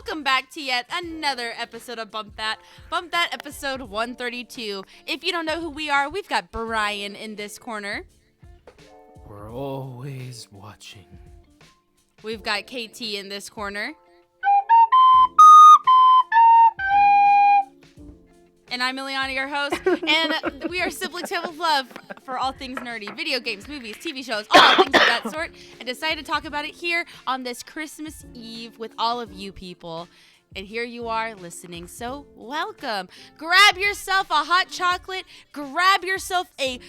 welcome back to yet another episode of Bump That. Bump That episode 132. If you don't know who we are, we've got Brian in this corner. We're always watching. We've got KT in this corner. And I'm Ileana, your host, and we are simply full of love for all things nerdy, video games, movies, TV shows, all things of that sort, and decided to talk about it here on this Christmas Eve with all of you people. And here you are listening, so welcome. Grab yourself a hot chocolate, grab yourself a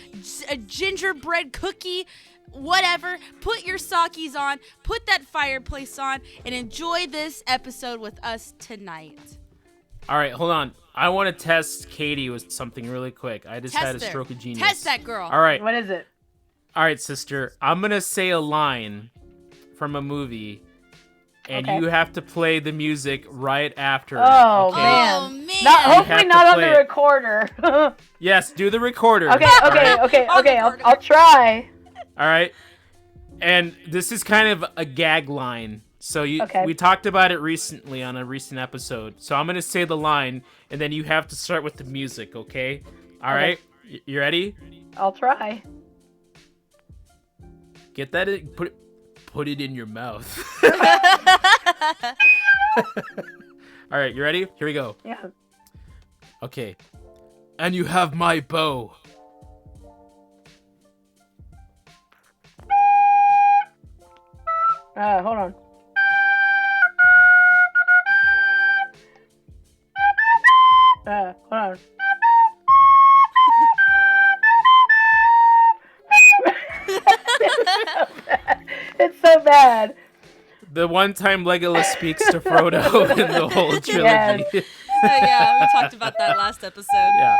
gingerbread cookie, whatever, put your sockies on, put that fireplace on, and enjoy this episode with us tonight. All right, hold on. I want to test Katie with something really quick. I just had a stroke of genius. Test that girl. All right. What is it? All right, sister. I'm going to say a line from a movie, and you have to play the music right after it. Oh, Okay? man. Oh, man. Hopefully not on the play it. recorder. Yes, do the recorder. Okay. recorder. I'll try. All right. And this is kind of a gag line. So Okay. we talked about it recently on a recent episode. So I'm going to say the line, and then you have to start with the music, okay? All right? You ready? I'll try. Get that in, put it in your mouth. All right, you ready? Here we go. Yeah. Okay. And you have my bow. Hold on. Hold on. It's so bad. The one time Legolas speaks to Frodo in the whole trilogy. Yes. Yeah, we talked about that last episode. Yeah.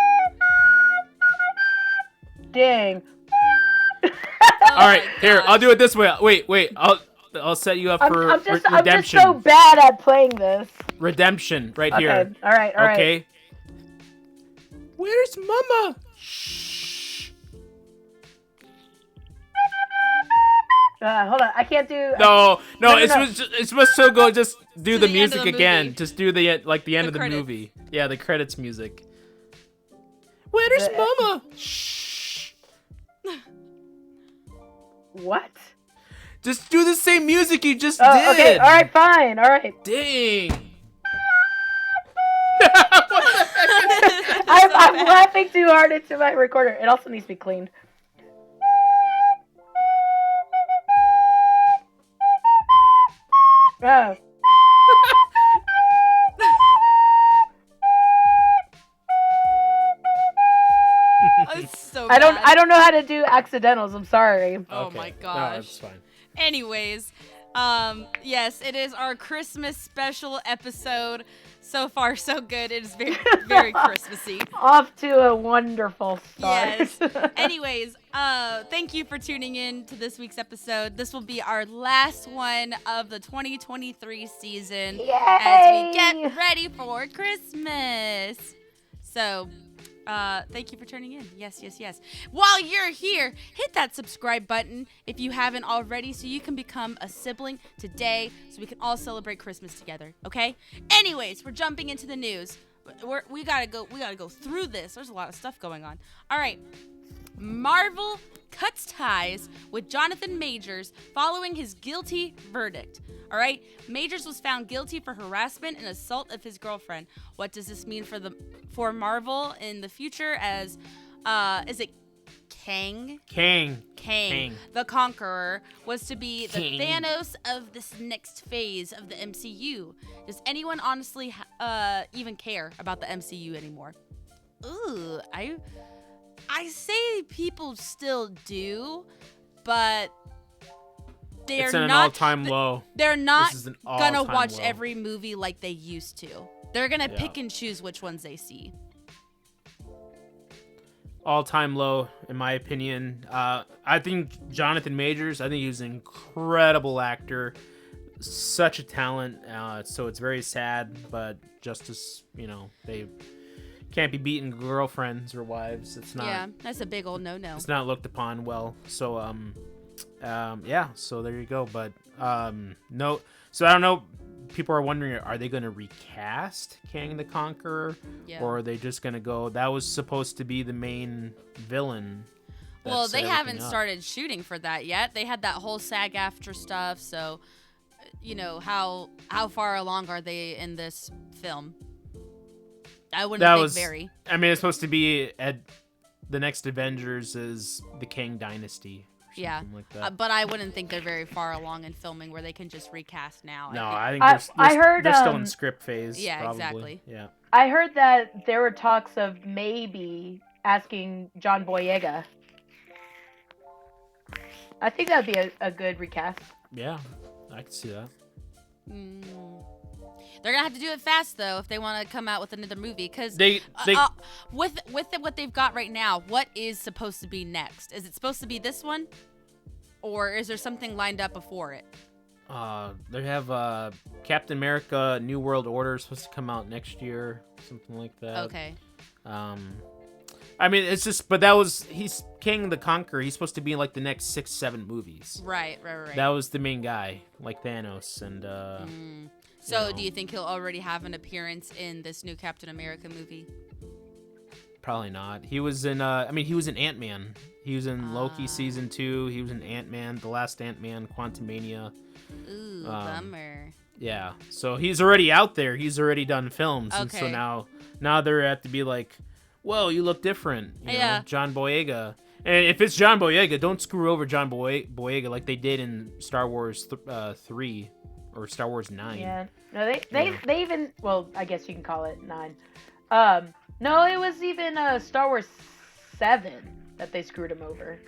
Dang. All right, here, I'll do it this way. Wait. I'll set you up for I'm just redemption. so bad at playing this. Redemption right Okay. here. All right. Okay. Where's Mama? Shh. Hold on. I can't do. No. No. It's supposed to go. Just do To the the end of music the again. movie. Just do the end of the credits. movie. Yeah, the credits music. Where's Mama? Shh. What? Just do the same music you just Oh, did. okay. All right. Fine. All right. Dang. I'm laughing too hard into my recorder. It also needs to be cleaned. Oh. It's so I bad. don't know how to do accidentals. I'm sorry. Oh Okay. my No, gosh. that's fine. Anyways, yes, it is our Christmas special episode. So far, so good. It is very, very Christmassy. Off to a wonderful start. Yes. Anyways, thank you for tuning in to this week's episode. This will be our last one of the 2023 season as we get ready for Christmas. So, thank you for tuning in. Yes. While you're here, hit that subscribe button if you haven't already so you can become a sibling today so we can all celebrate Christmas together, okay? Anyways, we're jumping into the news. We gotta go through this. There's a lot of stuff going on. All right. Marvel cuts ties with Jonathan Majors following his guilty verdict. All right, Majors was found guilty for harassment and assault of his girlfriend. What does this mean for Marvel in the future? As is it Kang? Kang. The Conqueror, was to be the Kang. Thanos of this next phase of the MCU. Does anyone honestly even care about the MCU anymore? Ooh, I say people still do, but they're It's at an not all-time low. They're not This is an gonna all-time watch low. every movie like they used to. They're gonna Yeah. pick and choose which ones they see. All-time low, in my opinion. I think Jonathan Majors, I think he's an incredible actor. Such a talent. So it's very sad, but justice, they can't be beating girlfriends or wives. It's not. Yeah, that's a big old no-no. It's not looked upon well. So yeah. So there you go. But no. So I don't know. people are wondering, are they going to recast Kang the Conqueror, or are they just going to go? That was supposed to be the main villain. Well, they haven't started shooting for that yet. They had that whole SAG-AFTRA stuff, so how far along are they in this film? I wouldn't think very. I mean, it's supposed to be at the next Avengers is the Kang Dynasty. Yeah, like that. But I wouldn't think they're very far along in filming where they can just recast now. No, I think they're still in script phase. Yeah, probably. Exactly. Yeah. I heard that there were talks of maybe asking John Boyega. I think that'd be a good recast. Yeah, I can see that. They're gonna have to do it fast though if they want to come out with another movie, because with what they've got right now, what is supposed to be next? Is it supposed to be this one, or is there something lined up before it? They have Captain America: New World Order supposed to come out next year, something like that. Okay. I mean, it's just, but he's King the Conqueror. He's supposed to be in like the next 6-7 movies. Right. That was the main guy, like Thanos, and So, do you think he'll already have an appearance in this new Captain America movie? Probably not. He was in. He was in Ant-Man. He was in Loki season 2. He was in Ant-Man, the last Ant-Man, Quantumania. Ooh, bummer. Yeah. So he's already out there. He's already done films, okay. And so now they're at to be like, whoa, you look different. You know, John Boyega. And if it's John Boyega, don't screw over John Boyega like they did in Star Wars 3 or Star Wars 9. Yeah. No, they even, well, I guess you can call it 9. No, it was even Star Wars 7 that they screwed him over.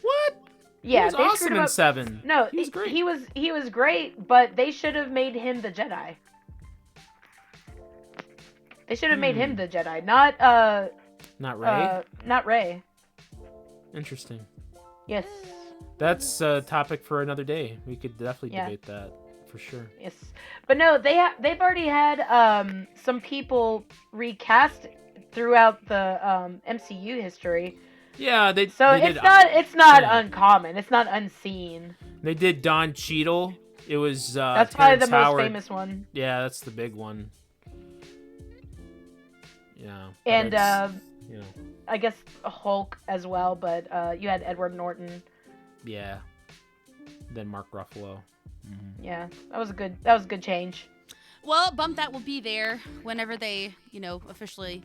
What? Yeah, he was they awesome screwed him in up. 7. No, he was great. He was great, but they should have made him the Jedi. They should have made him the Jedi, not Rey. Not Rey. Interesting. Yes. That's a topic for another day. We could definitely debate that for sure. Yes, but no, they've already had some people recast throughout the MCU history. Yeah, it's not uncommon. It's not unseen. They did Don Cheadle. It was that's Terrence probably the Howard. most famous one. Yeah, that's the big one. Yeah. And I guess Hulk as well, but you had Edward Norton. Yeah. Then Mark Ruffalo. Mm-hmm. Yeah, that was a good change. Well, Bump That will be there whenever they, officially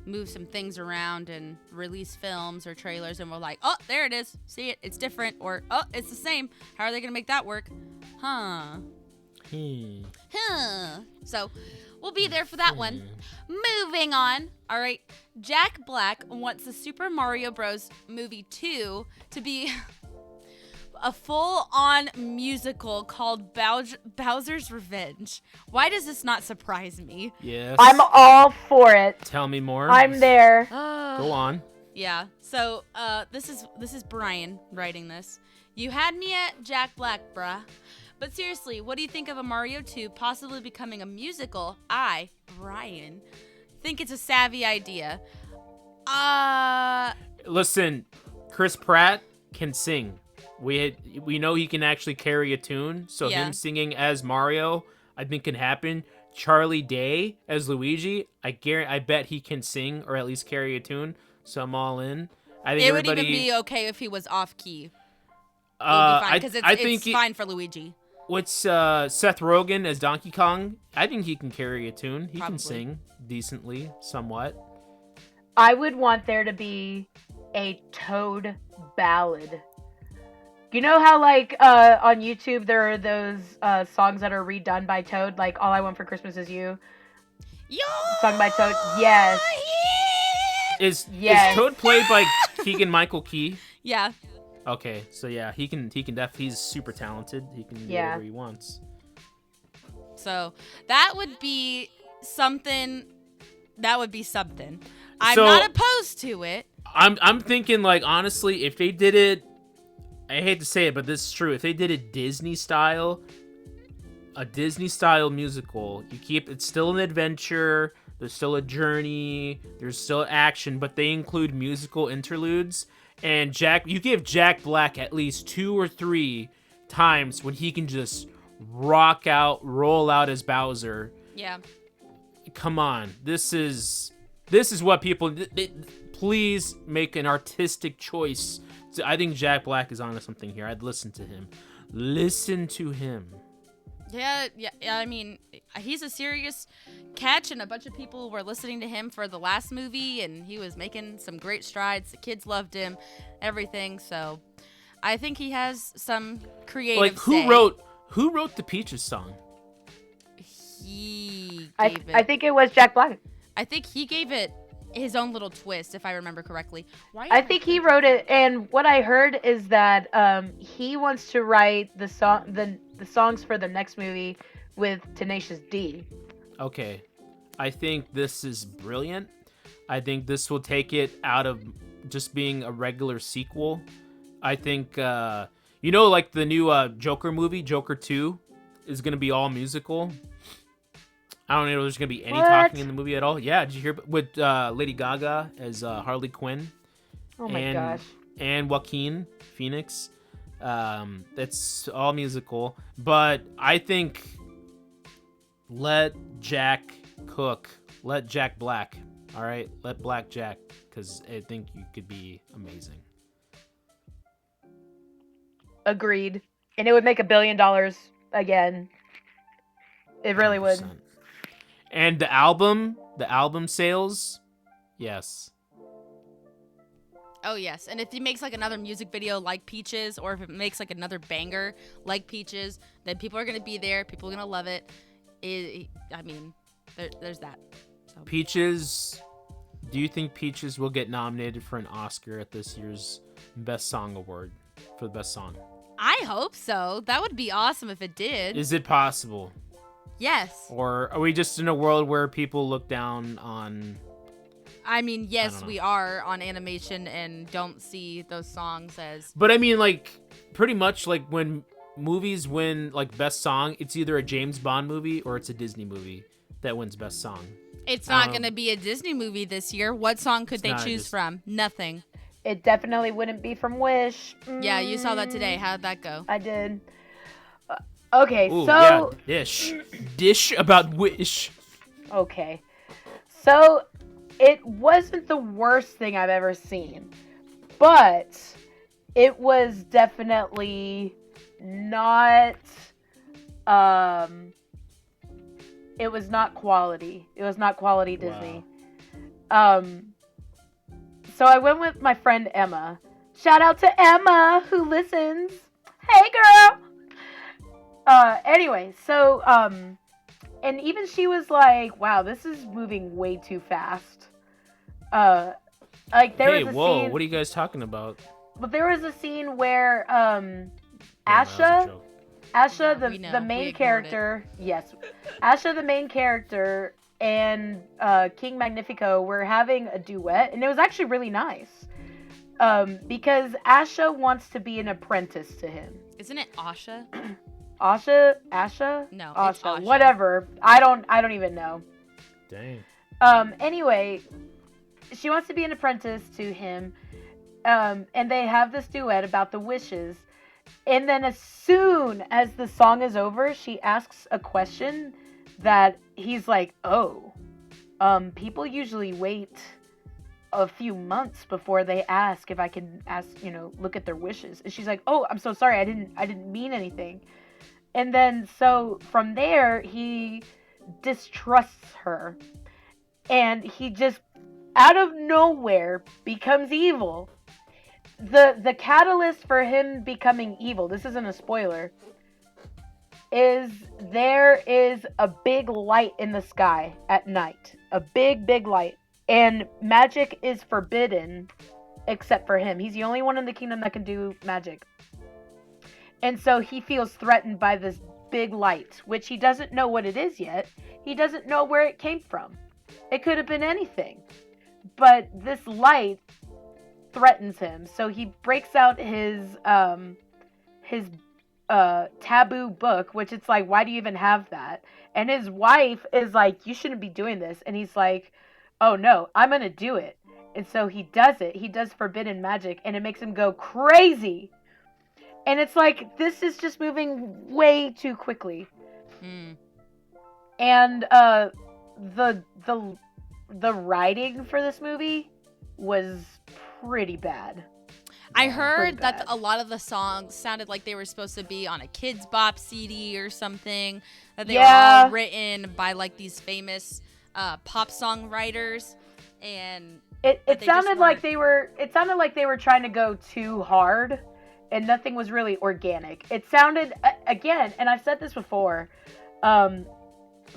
move some things around and release films or trailers, and we're like, oh, there it is. See it? It's different. Or, oh, it's the same. How are they going to make that work? Huh. So, we'll be there for that one. Moving on. All right. Jack Black wants the Super Mario Bros. Movie 2 to be a full-on musical called Bowser's Revenge. Why does this not surprise me? Yes. I'm all for it. Tell me more. I'm there. Go on. Yeah. So, this is Brian writing this. You had me at Jack Black, bruh. But seriously, what do you think of a Mario 2 possibly becoming a musical? I, Brian, think it's a savvy idea. Listen, Chris Pratt can sing. We know he can actually carry a tune, so him singing as Mario, I think can happen. Charlie Day as Luigi, I bet he can sing or at least carry a tune. So I'm all in. I think it would even be okay if he was off key. It would be fine because it's fine for Luigi. What's Seth Rogen as Donkey Kong? I think he can carry a tune. He can sing decently, somewhat. I would want there to be a Toad ballad. You know how, like, on YouTube there are those songs that are redone by Toad, like All I Want for Christmas Is You? Sung by Toad? Yes. Is Toad played by Keegan-Michael Key? Yeah. Okay, so yeah, he can he's super talented. He can do whatever he wants. So that would be something. I'm not opposed to it. I'm thinking, like, honestly, if they did it, I hate to say it, but this is true. If they did a Disney style musical, it's still an adventure. There's still a journey. There's still action, but they include musical interludes. And you give Jack Black at least 2 or 3 times when he can just roll out as Bowser. Yeah. Come on, this is what people. Please make an artistic choice. I think Jack Black is onto something here. I'd listen to him. Listen to him. Yeah. I mean, he's a serious catch, and a bunch of people were listening to him for the last movie, and he was making some great strides. The kids loved him, everything. So, I think he has some creative. Like who wrote the Peaches song? He gave it. I think it was Jack Black. I think he gave it his own little twist, if I remember correctly. I think he wrote it, and what I heard is that he wants to write the songs for the next movie with Tenacious D. Okay, I think this is brilliant. I think this will take it out of just being a regular sequel. I think like the new Joker movie, Joker 2, is gonna be all musical. I don't know if there's going to be any talking in the movie at all. Yeah, did you hear with Lady Gaga as Harley Quinn? Oh my gosh. And Joaquin Phoenix. It's all musical. But I think let Jack cook. Let Jack Black. All right? Let Black Jack, because I think you could be amazing. Agreed. And it would make $1 billion again. It really 100%. Would. And the album sales, yes. Oh, yes. And if he makes like another music video like Peaches, or if it makes like another banger like Peaches, then people are going to be there. People are going to love it. I mean, there's that. So. Peaches, do you think Peaches will get nominated for an Oscar at this year's Best Song Award for the best song? I hope so. That would be awesome if it did. Is it possible? Yes. Or are we just in a world where people look down on... I mean, yes, we are on animation and don't see those songs as... But I mean, like, pretty much, like, when movies win, like, Best Song, it's either a James Bond movie or it's a Disney movie that wins Best Song. It's not going to be a Disney movie this year. What song could they choose from? Nothing. It definitely wouldn't be from Wish. Yeah, you saw that today. How'd that go? I did. Okay, ooh, so... Yeah, dish about Wish. Okay. So, it wasn't the worst thing I've ever seen. But, it was definitely not... It was not quality. It was not quality Disney. Wow. So I went with my friend Emma. Shout out to Emma, who listens. Hey, girl! Anyway, so, and even she was like, wow, this is moving way too fast. Like, there was a scene... what are you guys talking about? But there was a scene where, Asha, the main character... Yes. Asha, the main character, and, King Magnifico were having a duet, and it was actually really nice. Because Asha wants to be an apprentice to him. Isn't it Asha? Asha? No, Asha. it's Asha. Whatever. I don't even know. Dang. Anyway, she wants to be an apprentice to him. And they have this duet about the wishes. And then as soon as the song is over, she asks a question that he's like, oh, people usually wait a few months before they ask if I can look at their wishes. And she's like, oh, I'm so sorry. I didn't mean anything. And then, so, from there, he distrusts her. And he just, out of nowhere, becomes evil. The catalyst for him becoming evil, this isn't a spoiler, is there is a big light in the sky at night. A big, big light. And magic is forbidden, except for him. He's the only one in the kingdom that can do magic. And so he feels threatened by this big light, which he doesn't know what it is yet. He doesn't know where it came from. It could have been anything. But this light threatens him. So he breaks out his taboo book, which it's like, why do you even have that? And his wife is like, you shouldn't be doing this. And he's like, oh no, I'm going to do it. And so he does it. He does forbidden magic, and it makes him go crazy. And it's like, this is just moving way too quickly. And the writing for this movie was pretty bad. I heard that a lot of the songs sounded like they were supposed to be on a Kids Bop CD or something. That they were all written by like these famous pop song writers, and it sounded like they were trying to go too hard, and nothing was really organic. It sounded, again, and I've said this before,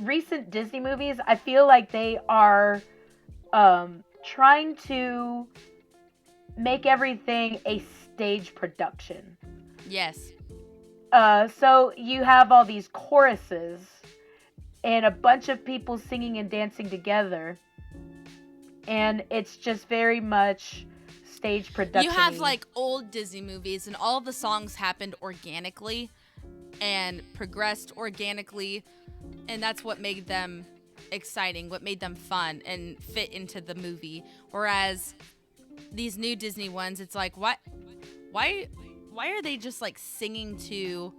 recent Disney movies, I feel like they are trying to make everything a stage production. Yes. So you have all these choruses and a bunch of people singing and dancing together, and it's just very much stage production. You have like old Disney movies, and all the songs happened organically and progressed organically, and that's what made them exciting, what made them fun and fit into the movie. Whereas these new Disney ones, it's like, why are they just like singing to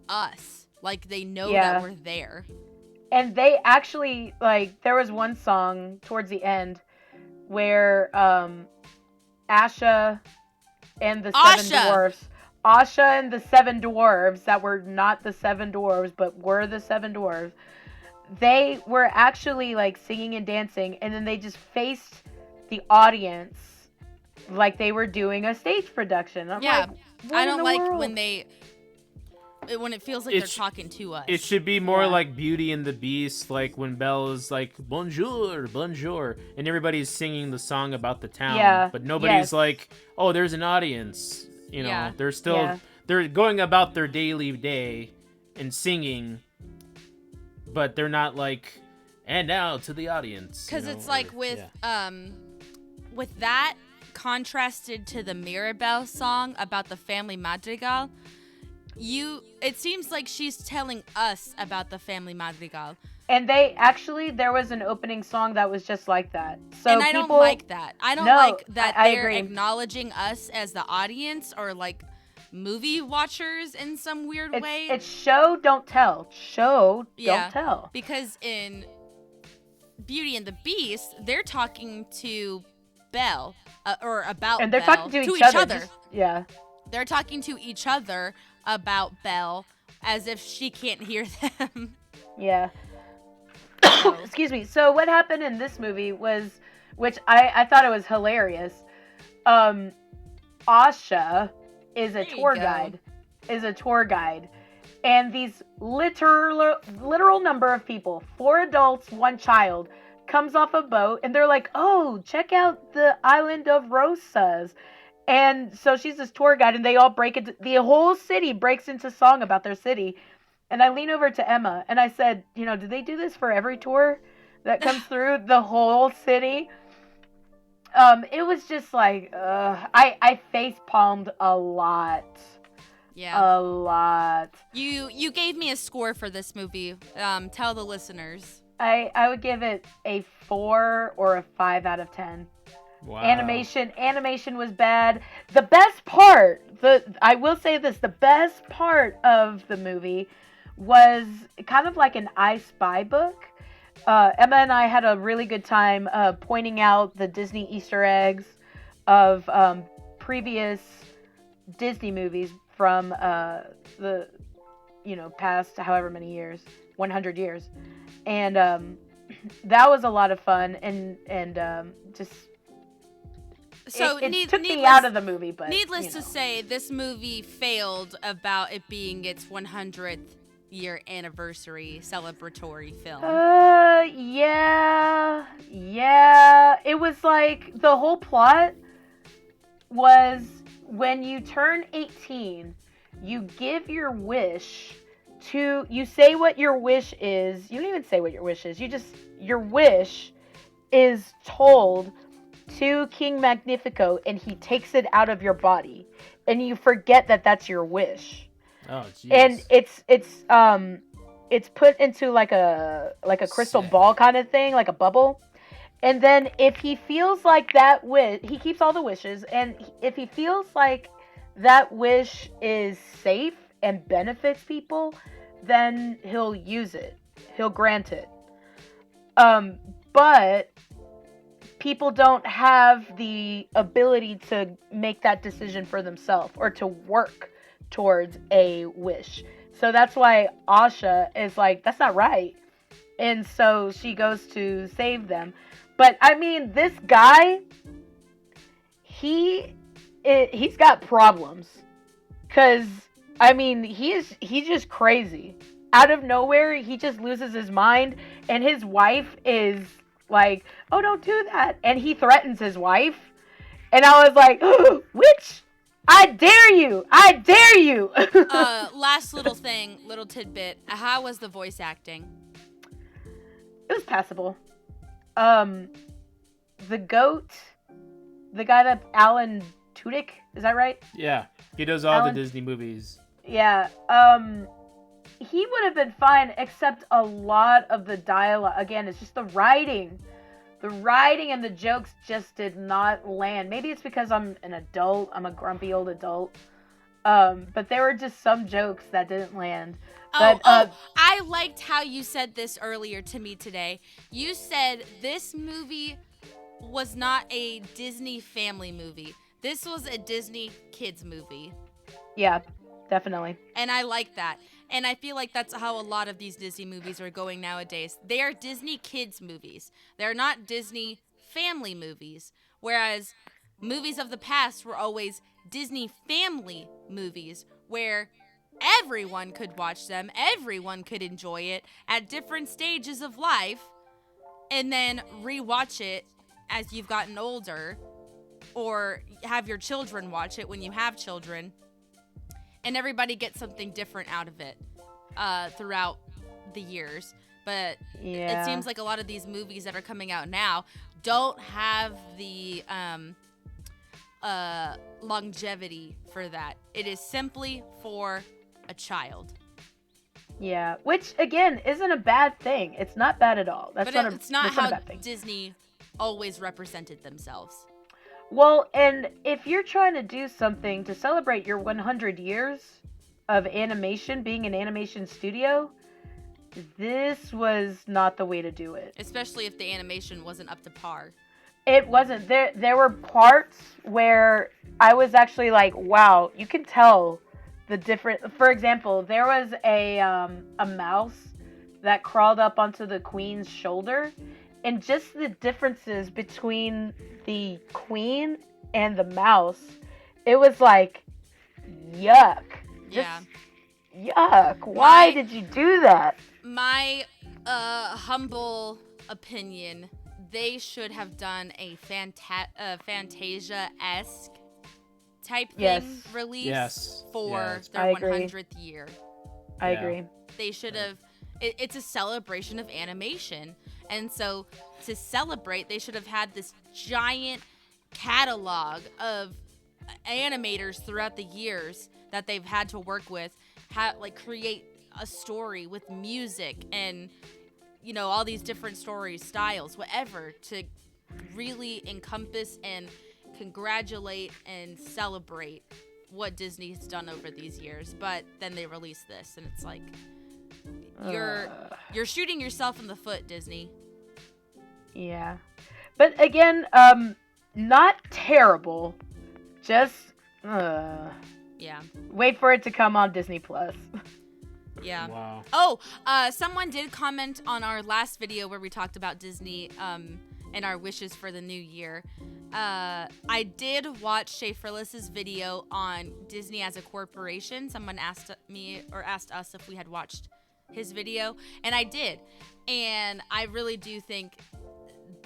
us? Like they know that we're there. And they actually, like, there was one song towards the end where Asha and the seven dwarves that were not the seven dwarves but were the seven dwarves, they were actually like singing and dancing, and then they just faced the audience like they were doing a stage production. I'm like, I don't like when it feels like they're talking to us. It should be more like Beauty and the Beast, like when Belle's like bonjour, bonjour, and everybody's singing the song about the town, but nobody's like, oh, there's an audience. You know, they're still they're going about their daily day and singing, but they're not like, and now to the audience. Because it's like with that contrasted to the Mirabelle song about the family madrigal, it seems like she's telling us about the family madrigal. And there was an opening song that was just like that. So and I don't like that. I don't like that they're acknowledging us as the audience or like movie watchers in some weird way. It's show, don't tell. Show, don't tell. Because in Beauty and the Beast, they're talking to Belle, or about and they're Belle, talking to each other. They're talking to each other about Belle as if she can't hear them. Excuse me. So what happened in this movie was, which I thought it was hilarious. Asha is a tour guide. And these literal number of people, 4 adults, 1 child, comes off a boat, and they're like, oh, check out the island of Rosas. And so she's this tour guide, and they all the whole city breaks into song about their city. And I lean over to Emma, and I said, do they do this for every tour that comes through the whole city? It was just like, I face palmed a lot. Yeah. A lot. You gave me a score for this movie. Tell the listeners. I would give it a 4 or a 5 out of 10. Wow. Animation was bad. The best part, I will say this, the best part of the movie was kind of like an I Spy book. Emma and I had a really good time pointing out the Disney Easter eggs of previous Disney movies from the past however many years, 100 years. And that was a lot of fun, and just so it took me out of the movie. But needless to say, this movie failed about it being its 100th year anniversary celebratory film. Yeah. It was like the whole plot was when you turn 18, you give your wish. You say what your wish is. You don't even say what your wish is. Your wish is told to King Magnifico, and he takes it out of your body, and you forget that that's your wish. Oh, jeez. And it's put into like a crystal ball kind of thing, like a bubble. And then if he feels like that wish, he keeps all the wishes, and if he feels like that wish is safe and benefits people, then he'll use it. He'll grant it. But people don't have the ability to make that decision for themselves or to work towards a wish. So that's why Asha is like, that's not right. And so she goes to save them. But I mean, this guy, he's got problems. Cause I mean, he's just crazy. Out of nowhere, he just loses his mind, and his wife is like, "Oh, don't do that," and he threatens his wife. And I was like, "Witch, I dare you! I dare you!" Last little tidbit. How was the voice acting? It was passable. The goat, the guy that Alan Tudyk, is that right? Yeah, he does all the Disney movies. Yeah. He would have been fine, except a lot of the dialogue. Again, it's just the writing. The writing and the jokes just did not land. Maybe it's because I'm an adult. I'm a grumpy old adult. But there were just some jokes that didn't land. But, I liked how you said this earlier to me today. You said this movie was not a Disney family movie. This was a Disney kids movie. Yeah, definitely. And I like that. And I feel like that's how a lot of these Disney movies are going nowadays. They are Disney kids movies. They're not Disney family movies. Whereas movies of the past were always Disney family movies where everyone could watch them, everyone could enjoy it at different stages of life, and then rewatch it as you've gotten older, or have your children watch it when you have children, and everybody gets something different out of it throughout the years. But it seems like a lot of these movies that are coming out now don't have the longevity for that. It is simply for a child. Yeah, which again isn't a bad thing. It's not bad at all. It's not how Disney always represented themselves. Well, and if you're trying to do something to celebrate your 100 years of animation, being an animation studio, this was not the way to do it. Especially if the animation wasn't up to par. It wasn't. There were parts where I was actually like, wow, you can tell the different. For example, there was a mouse that crawled up onto the queen's shoulder, and just the differences between the queen and the mouse, it was like, yuck. Yeah. Yuck. Why did you do that? My humble opinion, they should have done a Fantasia-esque type thing release for their 100th year. I agree. They should have. It's a celebration of animation. And so to celebrate, they should have had this giant catalog of animators throughout the years that they've had to work with, create a story with music and, all these different stories, styles, whatever, to really encompass and congratulate and celebrate what Disney's done over these years. But then they release this, and it's like, you're shooting yourself in the foot, Disney. Yeah. But again, not terrible. Just yeah. Wait for it to come on Disney Plus. Yeah. Wow. Oh, someone did comment on our last video where we talked about Disney and our wishes for the new year. I did watch Schaeferless's video on Disney as a corporation. Someone asked us if we had watched his video, and I did. And I really do think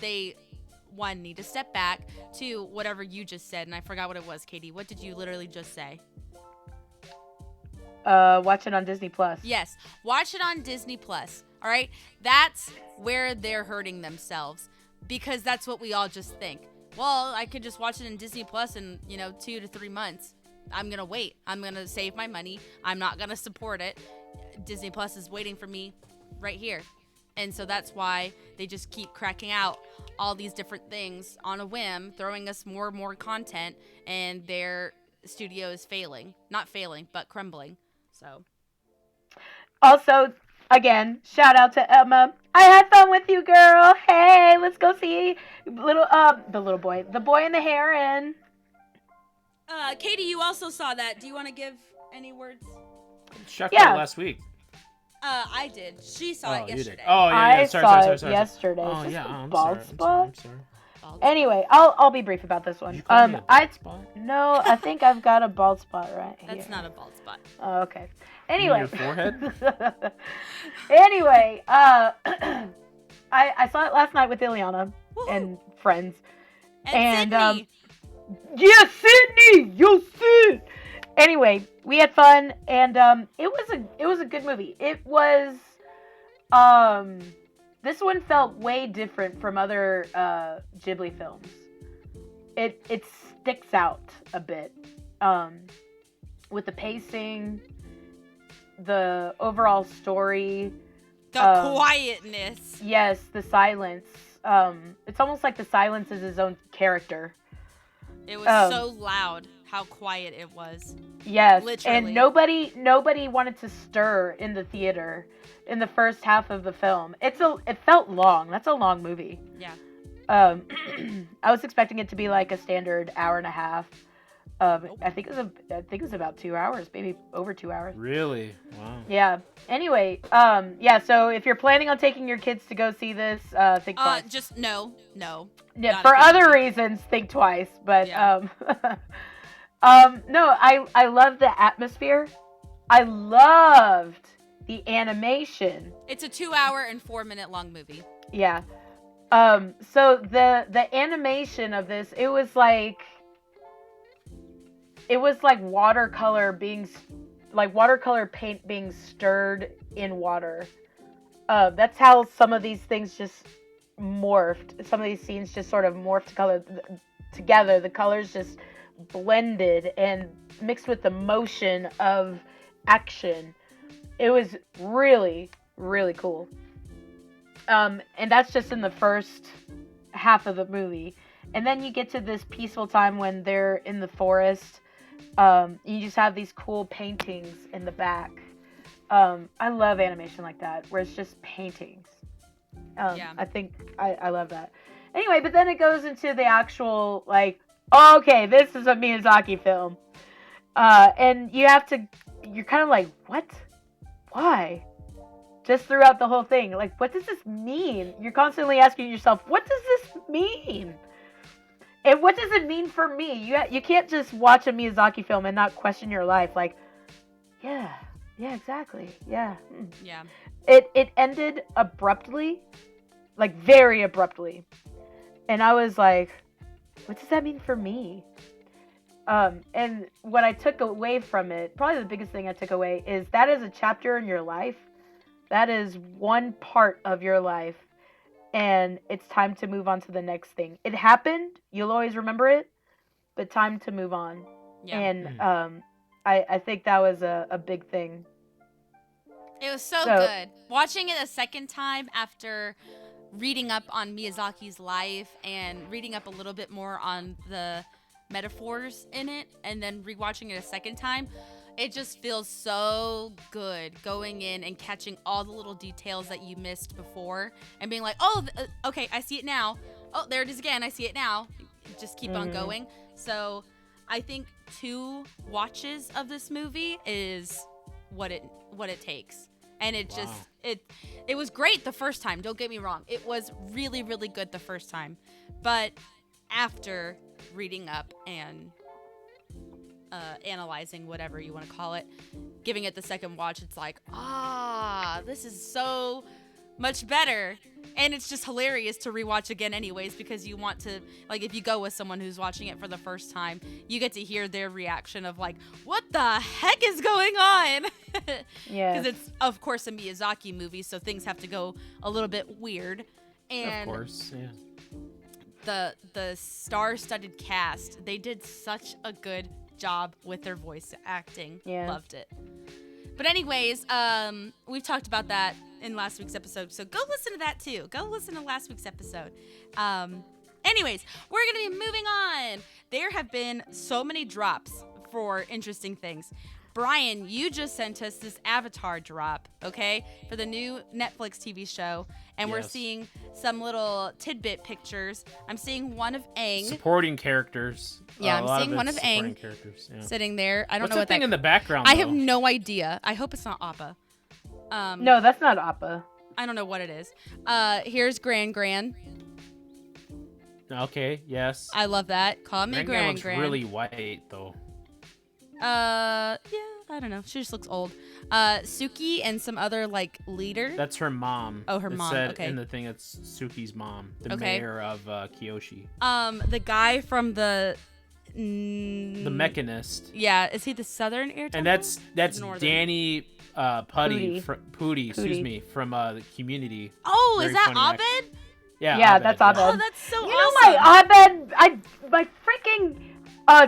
they, one, need to step back. Two, whatever you just said, and I forgot what it was, Katie. What did you literally just say? Watch it on Disney Plus. Yes, watch it on Disney Plus. All right, that's where they're hurting themselves, because that's what we all just think. Well, I could just watch it in Disney Plus in 2 to 3 months. I'm gonna wait. I'm gonna save my money. I'm not gonna support it. Disney Plus is waiting for me right here. And so that's why they just keep cracking out all these different things on a whim, throwing us more and more content, and they're studio is not failing, but crumbling. So. Also, again, shout out to Emma. I had fun with you, girl. Hey, let's go see the boy and the heron. Katie, you also saw that. Do you want to give any words? Checked out last week. I did. She saw it yesterday. Oh, yeah. I saw it yesterday. Oh, yeah. I'm bald sorry. spot. I'm sorry. Anyway, I'll be brief about this one. I think I've got a bald spot right here. That's not a bald spot. Oh, okay. Anyway. Your forehead? Anyway, I saw it last night with Ileana and friends. And Sydney. Yes, Sydney, you see. Anyway, we had fun, and it was a good movie. It was this one felt way different from other Ghibli films. It sticks out a bit with the pacing, the overall story, the quietness. Yes, the silence. It's almost like the silence is his own character. It was so loud how quiet it was. Yes, literally. And nobody wanted to stir in the theater in the first half of the film. It felt long. That's a long movie. Yeah. I was expecting it to be like a standard hour and a half. I think it was about 2 hours, maybe over 2 hours. Really? Wow. Yeah. Anyway, so if you're planning on taking your kids to go see this, think twice. Just no. Yeah, for other reasons, think twice. But yeah. no, I love the atmosphere. I loved the animation. It's a 2 hour and 4 minute long movie. Yeah. So the animation of this, it was like watercolor paint being stirred in water. That's how some of these things just morphed. Some of these scenes just sort of morphed together. The colors just blended and mixed with the motion of action. It was really, really cool. And that's just in the first half of the movie. And then you get to this peaceful time when they're in the forest. You just have these cool paintings in the back. I love animation like that, where it's just paintings. I think I love that. Anyway, but then it goes into the actual, like, okay, this is a Miyazaki film. And you're kind of like, what? Why? Just throughout the whole thing. Like, what does this mean? You're constantly asking yourself, what does this mean? And what does it mean for me? You can't just watch a Miyazaki film and not question your life. Like, yeah, exactly. Yeah. Yeah. It ended abruptly, like very abruptly. And I was like, what does that mean for me? And what I took away from it, probably the biggest thing I took away, is that is a chapter in your life. That is one part of your life. And it's time to move on to the next thing. It happened. You'll always remember it. But time to move on. Yeah. And I think that was a big thing. It was so good. Watching it a second time after reading up on Miyazaki's life and reading up a little bit more on the metaphors in it, and then rewatching it a second time, it just feels so good going in and catching all the little details that you missed before and being like, oh, okay, I see it now. Oh, there it is again. I see it now. Just keep on going. So I think 2 watches of this movie is what it takes. And it just, it was great the first time. Don't get me wrong. It was really, really good the first time. But after reading up and analyzing, whatever you want to call it, giving it the second watch, it's like, this is so much better. And it's just hilarious to rewatch again anyways, because you want to, like, if you go with someone who's watching it for the first time, you get to hear their reaction of like, what the heck is going on? Yeah. Because it's, of course, a Miyazaki movie, so things have to go a little bit weird. And of course, yeah. The star-studded cast, they did such a good job with their voice acting. Yeah. Loved it. But anyways, we've talked about that in last week's episode, so go listen to that too. Go listen to last week's episode. Anyways, we're going to be moving on. There have been so many drops for interesting things. Brian, you just sent us this Avatar drop, okay, for the new Netflix TV show, and we're seeing some little tidbit pictures. I'm seeing one of Aang. Supporting characters. Yeah, I'm seeing one of Aang sitting there. I don't know what that thing in the background. I have no idea. I hope it's not Appa. No, that's not Appa. I don't know what it is. Here's Gran. Okay, yes. I love that. Call me Gran. Looks really white, though. Yeah, I don't know. She just looks old. Suki and some other, like, leader. That's her mom. Oh, her mom, said okay. in the thing, it's Suki's mom, the mayor of Kyoshi. The guy from the Mechanist. Yeah, is he the Southern Air Temple? And that's Northern? Danny Pudi, excuse me, from the Community. Oh, Very is that funny Abed? Yeah, that's Abed. Oh, that's so awesome. You know my Abed, my freaking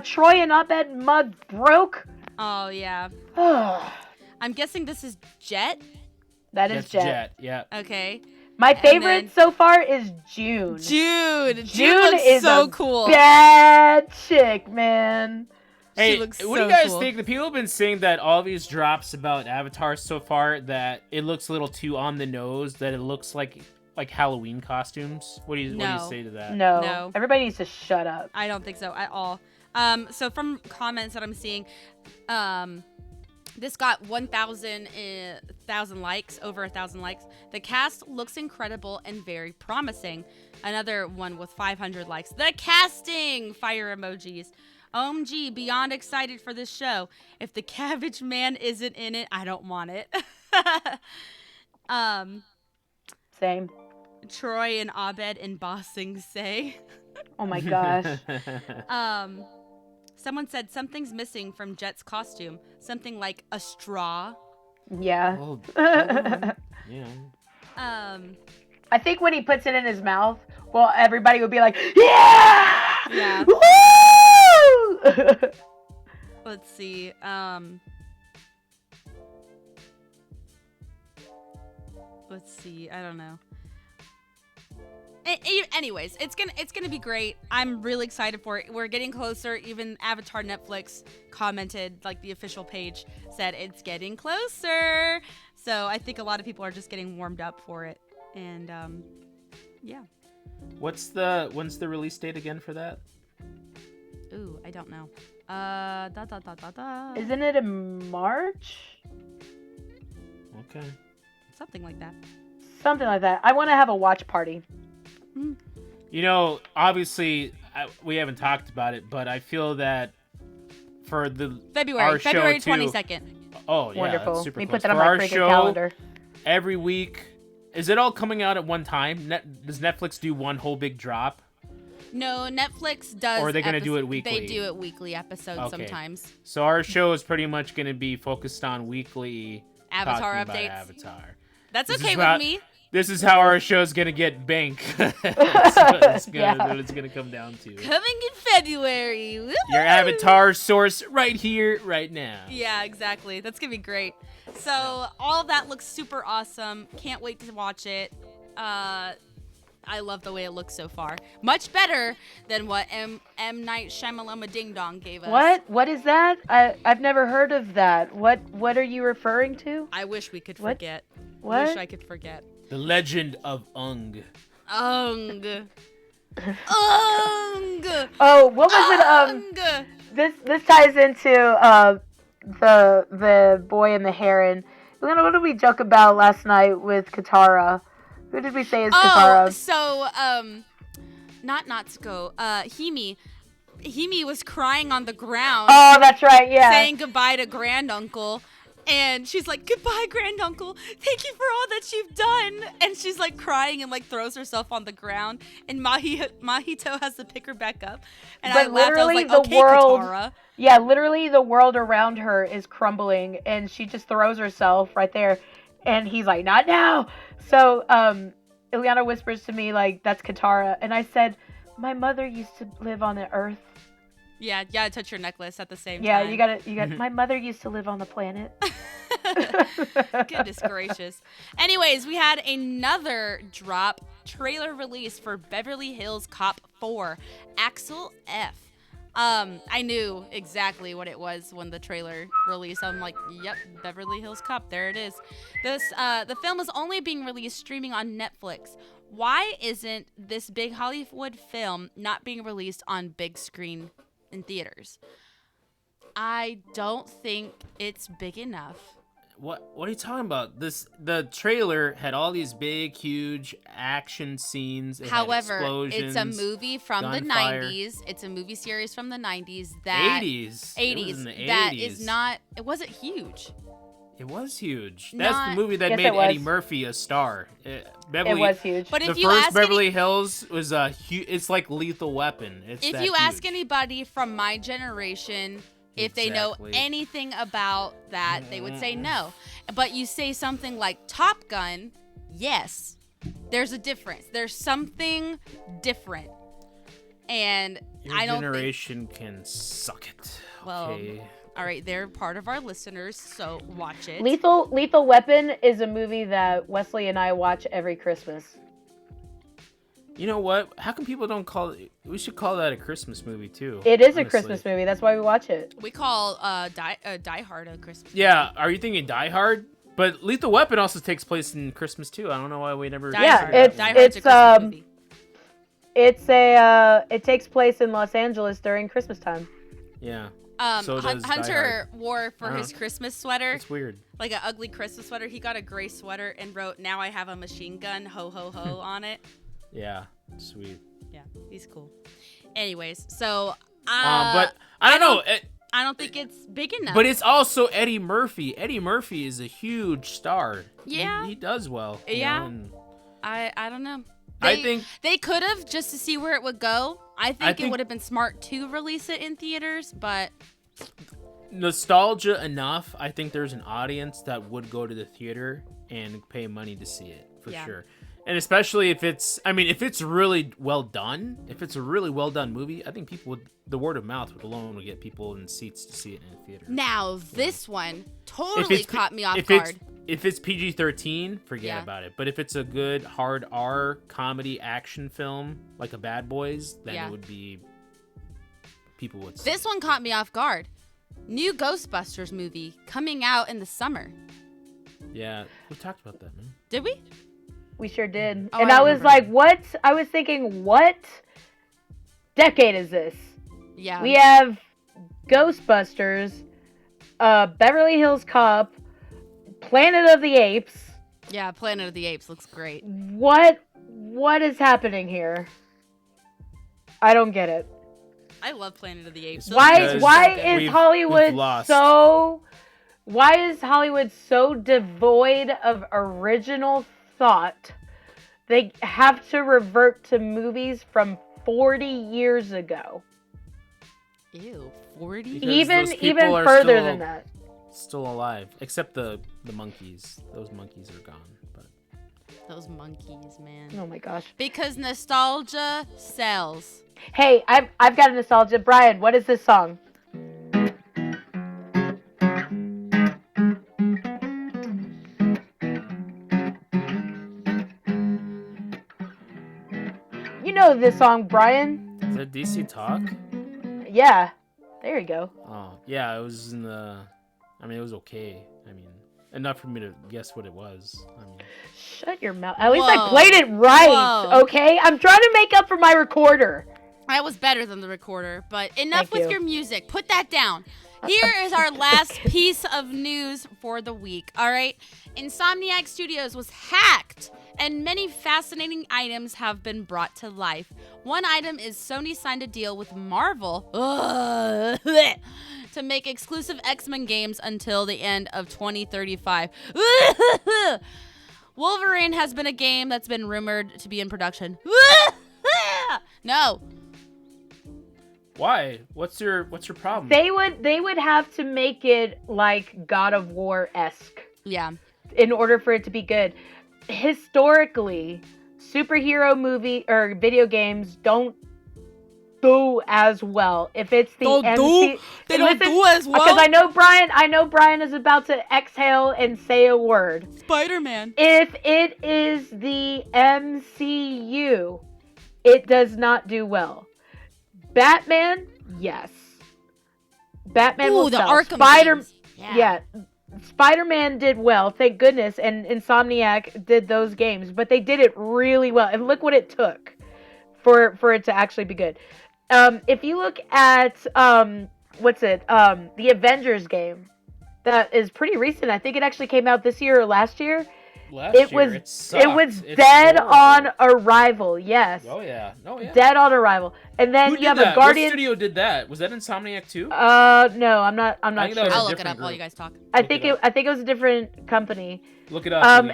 Troy and Abed mug broke. Oh, yeah. I'm guessing this is Jet? That's Jet. Yeah. Okay. My favorite so far is June. June June is so cool. Bad chick, man. Hey, what do you guys think? The people have been saying that all these drops about Avatar so far that it looks a little too on the nose, that it looks like Halloween costumes. What do you say to that? No. Everybody needs to shut up. I don't think so at all. So from comments that I'm seeing, this got 1,000 likes, over 1,000 likes. The cast looks incredible and very promising. Another one with 500 likes. The casting! Fire emojis. OMG, beyond excited for this show. If the Cabbage Man isn't in it, I don't want it. Same. Troy and Abed in Ba Sing Se. Oh my gosh. Someone said something's missing from Jet's costume. Something like a straw. Yeah. Oh, yeah. I think when he puts it in his mouth, well, everybody would be like, yeah! Yeah. Woo! Let's see. Let's see. I don't know. Anyways, it's gonna be great. I'm really excited for it. We're getting closer. Even Avatar Netflix commented, like the official page said, it's getting closer. So I think a lot of people are just getting warmed up for it. And yeah. When's the release date again for that? Ooh, I don't know. Isn't it in March? Okay. Something like that. Something like that. I want to have a watch party. You know, obviously, we haven't talked about it, but I feel that for February 22nd. Oh, yeah. Wonderful. Super We close. put that on for my our freaking show, calendar. Every week. Is it all coming out at one time? Does Netflix do one whole big drop? No, Netflix does. Or are they going to do it weekly? They do it weekly episodes sometimes. So our show is pretty much going to be focused on weekly Avatar talking updates. about Avatar. That's okay with me. This is how our show's going to get bank. That's what it's going to come down to. Coming in February. Woo-hoo! Your Avatar source right here, right now. Yeah, exactly. That's going to be great. So all of that looks super awesome. Can't wait to watch it. I love the way it looks so far. Much better than what M. Night Shyamalan Ding Dong gave us. What? What is that? I've never heard of that. What are you referring to? I wish we could forget. What? I wish I could forget. The Legend of Ung. Ung. Ung. Oh, what was Ung. it? This ties into the boy and the heron. What did we joke about last night with Katara? Who did we say is Katara? Oh, so not Natsuko. Himi. Himi was crying on the ground. Oh, that's right. Yeah. Saying goodbye to granduncle. And she's like, goodbye, granduncle. Thank you for all that you've done. And she's like crying and like throws herself on the ground. And Mahito has to pick her back up. And but I laughed. I was like, the okay, world, Katara. Yeah, literally the world around her is crumbling. And she just throws herself right there. And he's like, not now. So Ileana whispers to me, like, that's Katara. And I said, my mother used to live on the earth. Yeah, you gotta touch your necklace at the same time. Yeah, you gotta. My mother used to live on the planet. Goodness gracious. Anyways, we had another trailer release for Beverly Hills Cop 4, Axel F. I knew exactly what it was when the trailer released. I'm like, yep, Beverly Hills Cop, there it is. The film is only being released streaming on Netflix. Why isn't this big Hollywood film not being released on big screen in theaters? I don't think it's big enough. What are you talking about? The trailer had all these big, huge action scenes. However, had it's a movie from gunfire. the 90s. It's a movie series from the 90s that 80s. 80s. It was in the that 80s. is not. It wasn't huge. It was huge. Not- That's the movie that Yes, made it was. Eddie Murphy a star. It Beverly, was huge. But the if you first ask Beverly Hills was a huge. It's like Lethal Weapon. It's if that you ask huge. anybody from my generation if they know Exactly. anything about that, they would say no. But you say something like Top Gun, yes. There's a difference. There's something different. And Your I don't think, generation can suck it. well, Okay. all right, they're part of our listeners, so watch it. Lethal Weapon is a movie that Wesley and I watch every Christmas. You know what? How come people don't call it? We should call that a Christmas movie too. It is honestly. a Christmas movie. That's why we watch it. We call Die Hard a Christmas. Yeah. Are you thinking Die Hard? But Lethal Weapon also takes place in Christmas too. I don't know why we never. Die Yeah, Hard. it's- Die Hard's a Christmas movie. It takes place in Los Angeles during Christmas time. Yeah. Um, So does Die Hunter wore for his Uh-huh. Christmas sweater, It's weird. like an ugly Christmas sweater. He got a gray sweater and wrote, "Now I have a machine gun, ho ho ho," on it. Yeah. Sweet. Yeah, he's cool. Anyways, so But I don't know. I don't think it's big enough. But it's also Eddie Murphy. Eddie Murphy is a huge star. Yeah. He does well. you Yeah. know, and I don't know. I think they could have, just to see where it would go. I think it think- would have been smart to release it in theaters, but nostalgia enough. I think there's an audience that would go to the theater and pay money to see it for Yeah. sure. And especially if it's really well done, if it's a really well done movie, I think the word of mouth alone would get people in seats to see it in the theater. now this one If totally it's- caught me off if guard. If it's PG-13, forget Yeah. about it. But if it's a good hard R comedy action film like a Bad Boys, then Yeah. it would be people would see. This one caught me off guard. New Ghostbusters movie coming out in the summer. Yeah, we talked about that, man. Did we? We sure did. Oh, And I I was remember. like, what? I was thinking, what decade is this? Yeah. We have Ghostbusters, Beverly Hills Cop, Planet of the Apes. Yeah, Planet of the Apes looks great. What is happening here? I don't get it. I love Planet of the Apes. Those Why movies are so why good. is We've Hollywood lost. so devoid of original thought? They have to revert to movies from 40 years ago. Ew, 40? Because Even those people are further still- than that. Still alive, except the monkeys. Those monkeys are gone. But Those monkeys, man. Oh my gosh. Because nostalgia sells. Hey, I've got a nostalgia. Brian, what is this song? You know this song, Brian? is that DC Talk? Yeah. There you go. Oh, yeah, it was in the. I mean, it was okay. I mean, enough for me to guess what it was. I mean, Shut your mouth. At least I Whoa. played it right, Whoa. okay? I'm trying to make up for my recorder. That was better than the recorder, but enough Thank with you. your music. Put that down. Here is our last piece of news for the week. All right. Insomniac Studios was hacked, and many fascinating items have been brought to life. One item is Sony signed a deal with Marvel to make exclusive X-Men games until the end of 2035. Wolverine has been a game that's been rumored to be in production. No. why? What's your problem? They would have to make it like God of War-esque Yeah. in order for it to be good. Historically, superhero movie or video games don't do as well. If it's the Don't MC, They don't do as well. because I know Brian is about to exhale and say a word. Spider-Man. If it is the MCU, it does not do well. Batman Yes. Batman Ooh, will the sell. Arkham games. Yeah. Spider-Man did well, thank goodness, and Insomniac did those games, but they did it really well. And look what it took for it to actually be good. If you look at the Avengers game, that is pretty recent. I think it actually came out this year or last year. It was dead on arrival. Yes. Oh yeah. Dead on arrival. And then Who you did have that? a Guardian. What studio did that? Was that Insomniac too? No, I'm not I think that sure. was a I'll look it different up while group. you guys talk. I think it was a different company. Look it up.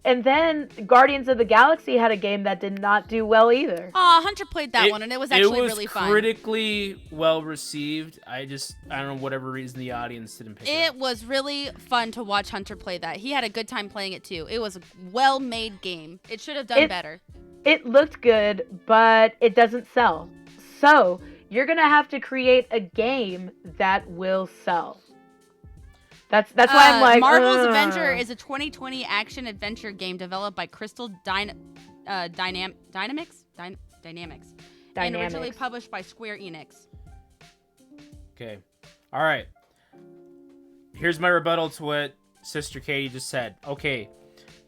And then Guardians of the Galaxy had a game that did not do well either. Hunter played that one, and it was actually really fun. It was critically well received. I don't know, whatever reason the audience didn't pick it up. It was really fun to watch Hunter play that. He had a good time playing it too. It was a well-made game. It should have done better. It looked good, but it doesn't sell. So you're gonna have to create a game that will sell. That's why I'm like, Marvel's Avenger is a 2020 action adventure game developed by Crystal Dynamics, and originally published by Square Enix. Okay. All right. Here's my rebuttal to what Sister Katie just said. Okay.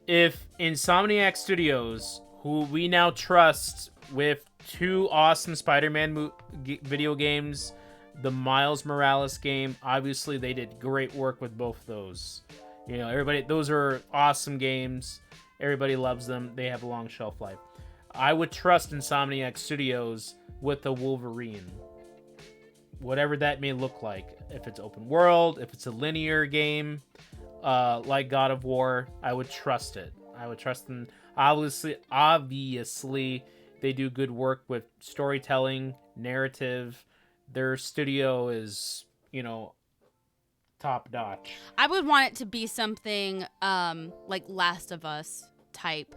If Insomniac Studios, who we now trust with 2 awesome Spider-Man video games, the Miles Morales game, obviously they did great work with both those. You know, those are awesome games. Everybody loves them. They have a long shelf life. I would trust Insomniac Studios with the Wolverine. Whatever that may look like. If it's open world, if it's a linear game, like God of War, I would trust it. I would trust them. Obviously, they do good work with storytelling, narrative. Their studio is, top notch. I would want it to be something like Last of Us type.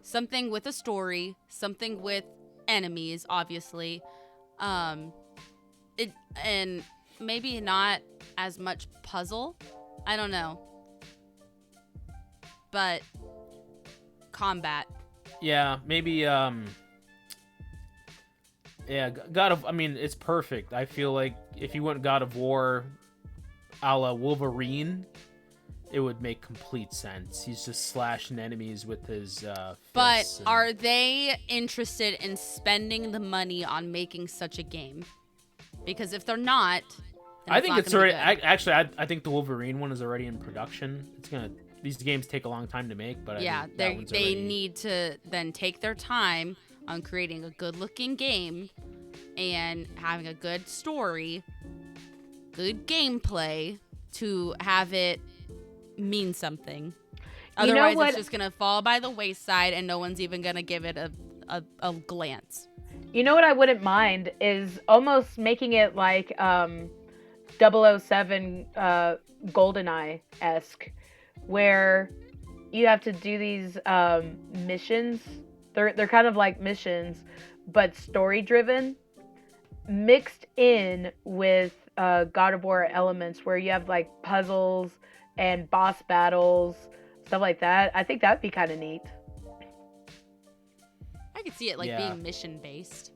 Something with a story, something with enemies, obviously. And maybe not as much puzzle. I don't know. But combat. Yeah, maybe it's perfect. I feel like if you went God of War a la Wolverine, it would make complete sense. He's just slashing enemies with his But are they interested in spending the money on making such a game? Because if they're not, then I think it's already. I think the Wolverine one is already in production. These games take a long time to make, but yeah, they need to then take their time on creating a good-looking game and having a good story, good gameplay to have it mean something. Otherwise, it's just gonna fall by the wayside, and no one's even gonna give it a glance. You know what I wouldn't mind is almost making it like 007 GoldenEye-esque, where you have to do these missions. They're kind of like missions, but story-driven, mixed in with God of War elements, where you have like puzzles and boss battles, stuff like that. I think that'd be kind of neat. I could see it being mission-based.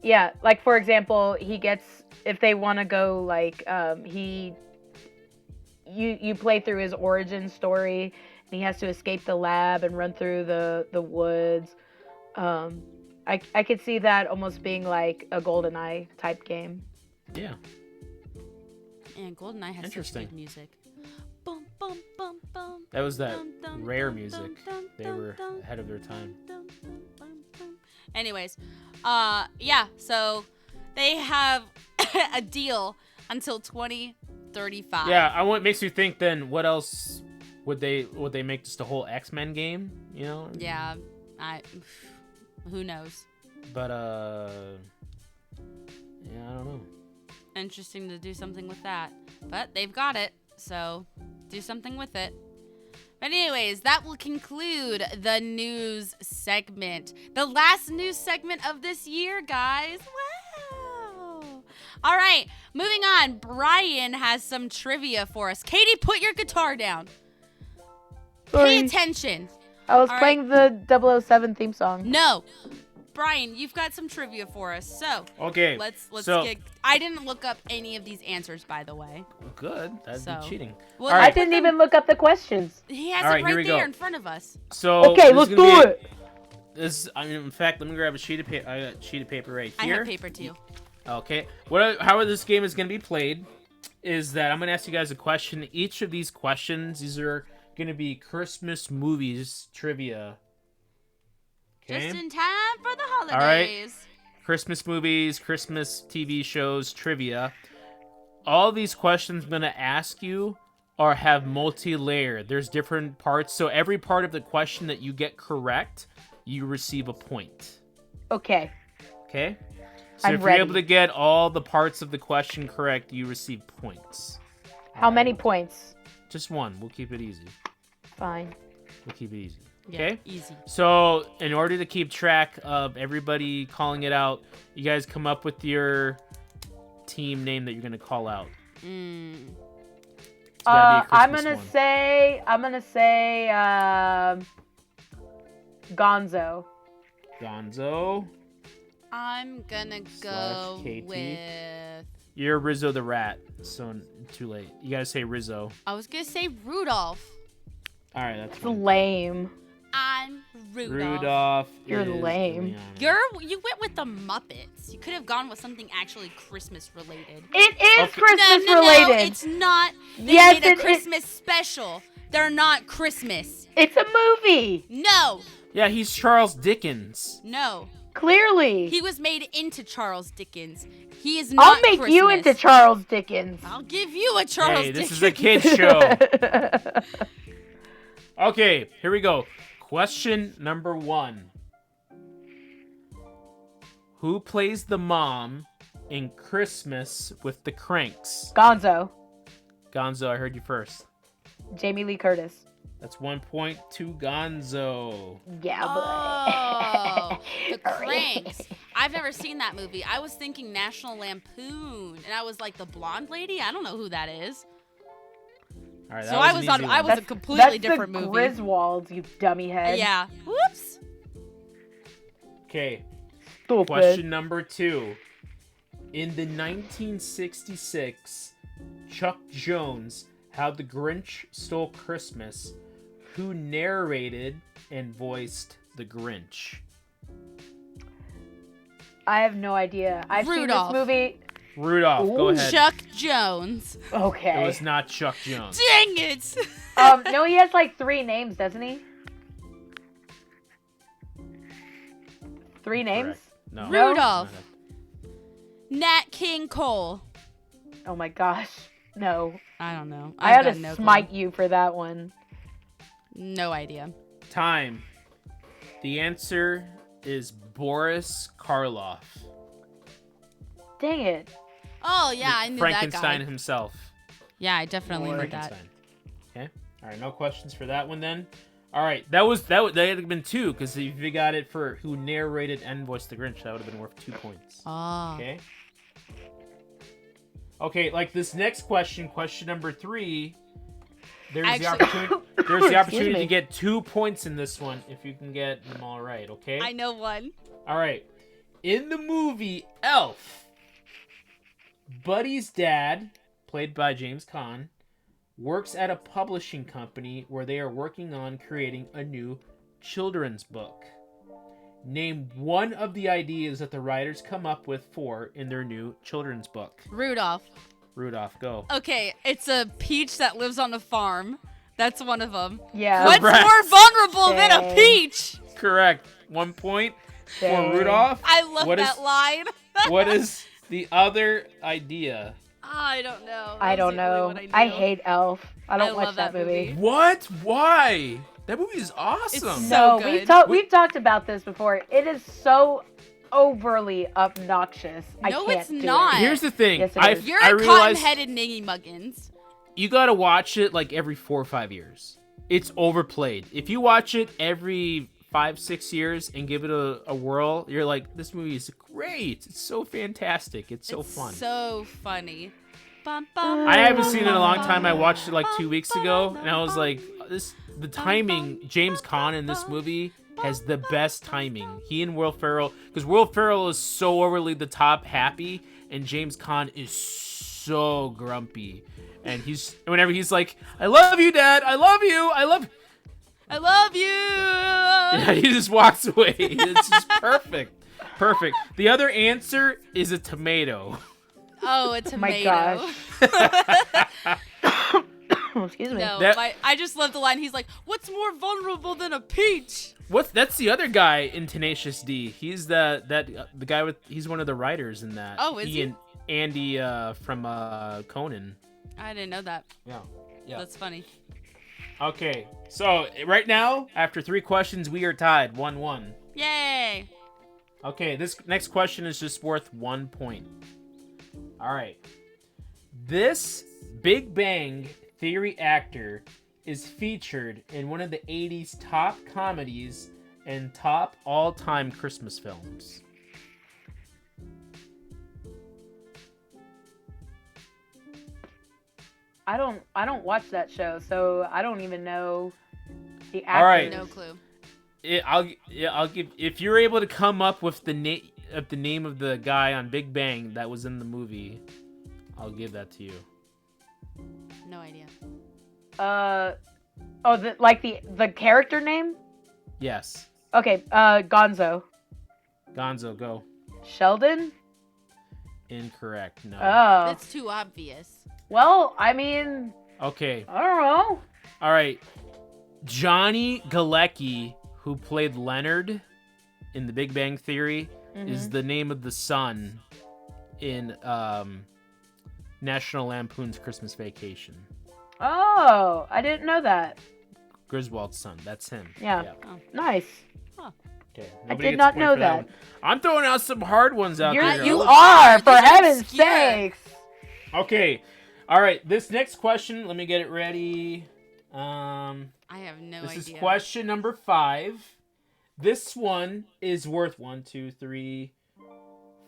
Yeah, like for example, if they want to go like you play through his origin story, and he has to escape the lab and run through the woods. I could see that almost being like a GoldenEye type game. Yeah. And GoldenEye has such good music. Bum, bum, bum, bum, that was that dum, rare dum, music. dum, They dum, were dum, ahead of their time. dum, dum, bum, bum. Anyways, yeah, so they have a deal until 2035. Yeah, what makes you think then? What else would they make just a whole X-Men game? Yeah, who knows? But yeah, I don't know. Interesting to do something with that, but they've got it, so do something with it. But anyways, that will conclude the news segment. The last news segment of this year, guys. Wow. All right, moving on. Brian has some trivia for us. Katie, put your guitar down. Sorry. Pay attention. I was playing the 007 theme song. No. Brian, you've got some trivia for us. So Okay. let's so, get. I didn't look up any of these answers, by the way. Good. That'd be cheating. Well, All right. I didn't even look up the questions. He has All right, it here we right there go. in front of us. So Okay, let's do it. In fact, let me grab a sheet of paper. I got a sheet of paper right here. I have paper too. Okay. How this game is going to be played is that I'm going to ask you guys a question. Each of these questions, these are going to be Christmas movies trivia. Okay? Just in time for the holidays. All right. Christmas movies, Christmas TV shows, trivia. All these questions I'm going to ask you have multi-layer. There's different parts. So every part of the question that you get correct, you receive a point. Okay. Okay? So I'm if ready. you're able to get all the parts of the question correct, you receive points. How many points? Just one. We'll keep it easy. Fine. We'll keep it easy. Yeah, Okay? easy. So, in order to keep track of everybody calling it out, you guys come up with your team name that you're going to call out. It's gotta be a I'm Christmas gonna say Gonzo. Gonzo. I'm gonna Slash go KT. with. You're Rizzo the Rat, so too late. You gotta say Rizzo. I was gonna say Rudolph. All right, that's It's fine. lame. I'm Rudolph. Rudolph. You're is lame. Leon. You went with the Muppets. You could have gone with something actually Christmas related. It is Okay. Christmas No, related. it's not. They Yes, made a it is. Christmas special. They're not Christmas. It's a movie. No, Yeah, he's Charles Dickens. no. Clearly. He was made into Charles Dickens. He is not I'll make Christmas. you into Charles Dickens. I'll give you a Charles Hey, Dickens. this is a kid's show. Okay, here we go. Question number 1. Who plays the mom in Christmas with the Cranks? Gonzo. Gonzo, I heard you first. Jamie Lee Curtis. That's 1 point to Gonzo. Yeah, Oh, boy. the Cranks. I've never seen that movie. I was thinking National Lampoon, and I was like, the blonde lady? I don't know who that is. All right, that So was I an was easy on. one. I was a That's completely different the movie. Griswolds, you dummy head. Yeah. Whoops. Okay, Stupid. question number 2. In the 1966 Chuck Jones How the Grinch Stole Christmas, who narrated and voiced the Grinch? I have no idea. I've Rudolph. seen this movie. Rudolph, go Ooh. ahead. Chuck Jones. Okay. It was not Chuck Jones. Dang it. No, he has like 3 names, doesn't he? 3 names? Correct. No. Rudolph. Nat King Cole. Oh my gosh. No. I don't know. I ought got to no smite clue. you for that one. No idea. Time. The answer is Boris Karloff. Dang it. Oh yeah, I knew Frankenstein that guy. himself. Yeah, I definitely knew that. Frankenstein. Okay. All right. No questions for that one then. All right. That had been 2 because if you got it for who narrated and voiced the Grinch, that would have been worth 2 points. Oh. Okay. Okay. Like this next question number 3. There's the opportunity. There's the opportunity me. to get 2 points in this one if you can get them all right. Okay. I know one. All right. In the movie Elf, Buddy's dad, played by James Caan, works at a publishing company where they are working on creating a new children's book. Name one of the ideas that the writers come up with in their new children's book. Rudolph. Rudolph, go. Okay, it's a peach that lives on a farm. That's one of them. Yeah. What's Correct. more vulnerable than a Dang. peach? Correct. 1 point Dang. for Rudolph. I love What that is- line. What is the other idea? I don't know. I That was don't the only know. one I, I knew. hate Elf. I don't watch love that movie. What? Why? That movie is awesome. It's No, so we've good. we've talked about this before. It is so overly obnoxious. I No, can't it's do not. It. Here's the thing. Yes, it I is. You're I a realize cotton-headed Niggy Muggins. you gotta watch it like every 4 or 5 years. It's overplayed. If you watch it every 5-6 years and give it a whirl, you're like, this movie is great. It's so fantastic. It's so fun. So funny. Bum, bum, I haven't bum, seen it in a long bum, time. I watched it like bum, 2 weeks bum, ago, bum, and I was bum, like, the timing, James Caan in this movie has the best timing. He and Will Ferrell, because Will Ferrell is so overly the top happy, and James Caan is so grumpy. And whenever he's like, I love you, Dad. I love you. I love you. Yeah, he just walks away. It's just perfect. Perfect. The other answer is a tomato. Oh, a tomato. Oh my gosh. Excuse me. No, I just love the line. He's like, "What's more vulnerable than a peach?" That's the other guy in Tenacious D. He's the guy with. He's one of the writers in that. Oh, is he? And Andy from Conan. I didn't know that. Yeah. That's funny. Okay, so right now, after 3 questions, we are tied 1-1. Yay! Okay, this next question is just worth 1 point. All right. This Big Bang Theory actor is featured in one of the 80s top comedies and top all-time Christmas films. I don't watch that show, so I don't even know the actors. All right. No clue. I'll give, if you're able to come up with the name of the guy on Big Bang that was in the movie, I'll give that to you. No idea. The character name? Yes. Okay, Gonzo. Gonzo, go. Sheldon? Incorrect. No. Oh. That's too obvious. Well, I mean, Okay. I don't know. All right. Johnny Galecki, who played Leonard in The Big Bang Theory, is the name of the son in National Lampoon's Christmas Vacation. Oh, I didn't know that. Griswold's son. That's him. Yeah. Oh. Nice. Okay. I Nobody did gets not a point know for that. one. I'm throwing out some hard ones out there. You girls. are, for These are heaven's obscure. sakes. Okay. All right. This next question, let me get it ready. I have no This idea. is question number 5. This one is worth 1, 2, 3.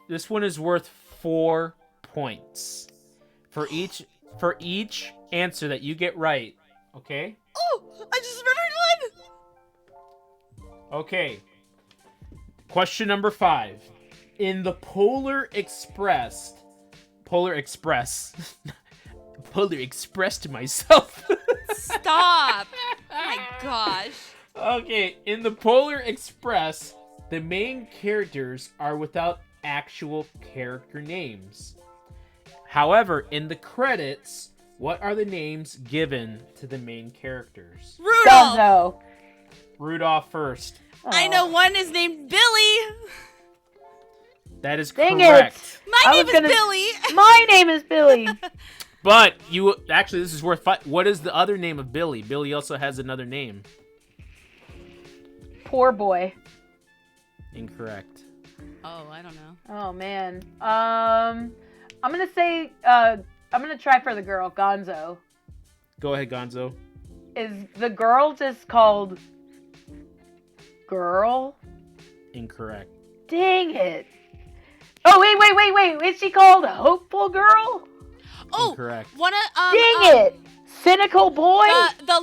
This one is worth 4 points for each answer that you get right. Okay. Oh, I just remembered one. Okay. Question number 5. In the Polar Express to myself. Stop. Oh my gosh. Okay, in the Polar Express, the main characters are without actual character names. However, in the credits, what are the names given to the main characters? Rudolph. Gonzo. Rudolph first. I know one is named Billy. That is Dang correct. it. My I name was is gonna- Billy. My name is Billy. But this is worth 5. What is the other name of Billy? Billy also has another name. Poor boy. Incorrect. Oh, I don't know. Oh man. I'm gonna say I'm gonna try for the girl, Gonzo. Go ahead, Gonzo. Is the girl just called Girl? Incorrect. Dang it. Oh wait. Is she called Hopeful Girl? Oh, Incorrect. one of Dang it. Cynical Boy? the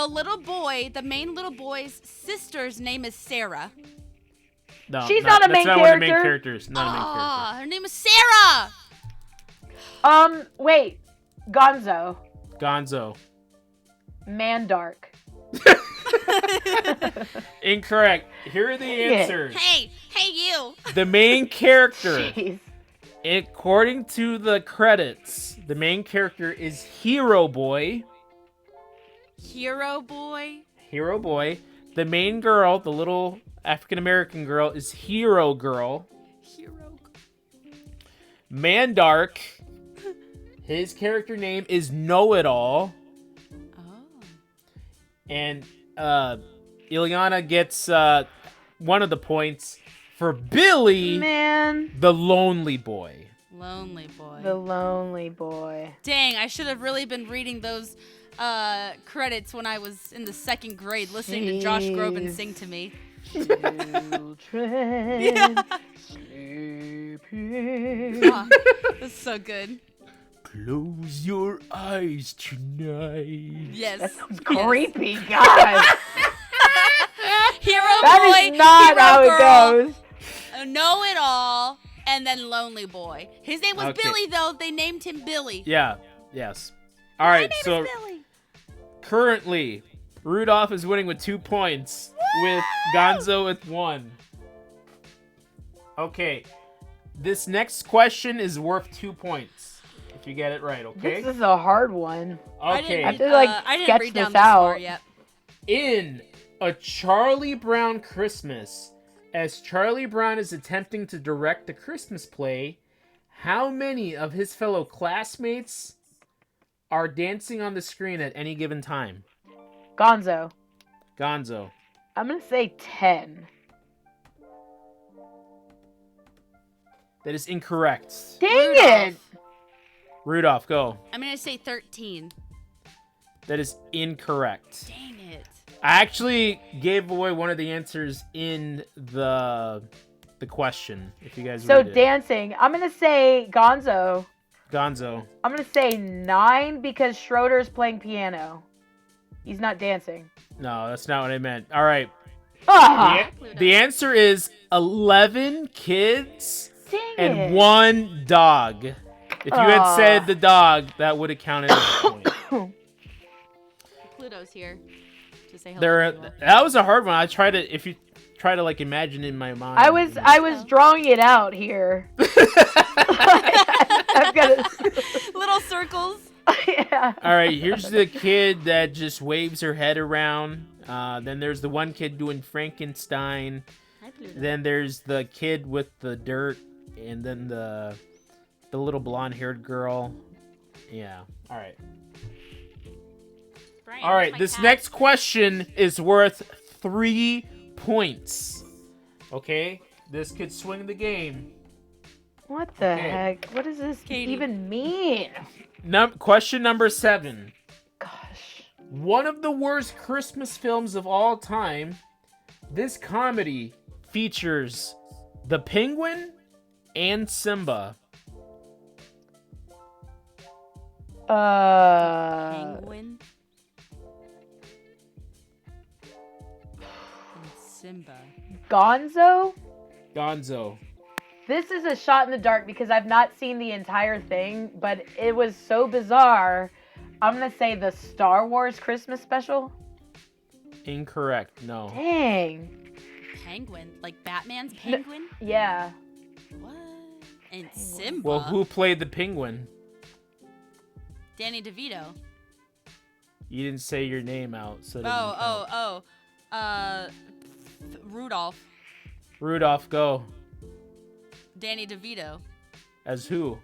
little boy, the main little boy's sister's name is Sarah. No, She's not a main that's not one of the main character. characters. Not a main character. Her name is Sarah. Wait. Gonzo. Gonzo. Mandark. Incorrect. Here are the Dang it. answers. Hey, you. The main character, Jeez. according to the credits, the main character is Hero Boy. Hero boy. Hero Boy. The main girl, the little African American girl, is Hero Girl. Hero. Mandark. His character name is Know It All. Oh. And Ileana gets one of the points for Billy, Man. the lonely boy. Lonely boy. The lonely boy. Dang, I should have really been reading those credits when I was in the 2nd grade, listening to Josh Groban Jeez. sing to me. Children Yeah. sleeping. Oh, that's so good. Close your eyes tonight. Yes. That sounds Yes. creepy, God. Hero That boy, is not hero how girl, it goes. know-it-all, and then lonely boy. His name was Okay. Billy, though. They named him Billy. Yeah. Yes. All My right. name So is Billy. currently, Rudolph is winning with 2 points, with Gonzo with 1. Okay. This next question is worth 2 points if you get it right. Okay. This is a hard one. Okay. I feel like I didn't sketch read down this this far out. yet. In A Charlie Brown Christmas, as Charlie Brown is attempting to direct the Christmas play, how many of his fellow classmates are dancing on the screen at any given time? Gonzo. Gonzo. I'm gonna say 10. That is incorrect. Dang Rudolph. it! Rudolph, go. I'm going to say 13. That is incorrect. Dang it. I actually gave away one of the answers in the question. If you guys So read it. dancing. I'm gonna say Gonzo. Gonzo. I'm gonna say 9 because Schroeder's playing piano. He's not dancing. No, that's not what I meant. All right. Ah! The answer is 11 kids Dang and it. 1 dog. If you had said the dog, that would have counted as a point. Pluto's here to say hello. There, to you all. that was a hard one. I tried to, if you try to like imagine in my mind. I was drawing it out here. I've got Little circles. yeah. All right, here's the kid that just waves her head around. Then there's the one kid doing Frankenstein. Hi, Pluto. Then there's the kid with the dirt, and then the little blonde-haired girl. Yeah. All right. Brian, All where's right. my This cat? next question is worth 3 points. Okay. This could swing the game. What the Okay. heck? What does this Katie. even mean? Question number 7. Gosh. One of the worst Christmas films of all time, this comedy features the Penguin and Simba. Penguin. And Simba. Gonzo? Gonzo. This is a shot in the dark because I've not seen the entire thing, but it was so bizarre. I'm gonna say the Star Wars Christmas special. Incorrect. No. Dang. Penguin. Like Batman's penguin? Yeah. What? And Simba. Well, who played the Penguin? Danny DeVito. You didn't say your name out, so it doesn't count. Rudolph. Rudolph, go. Danny DeVito. As who?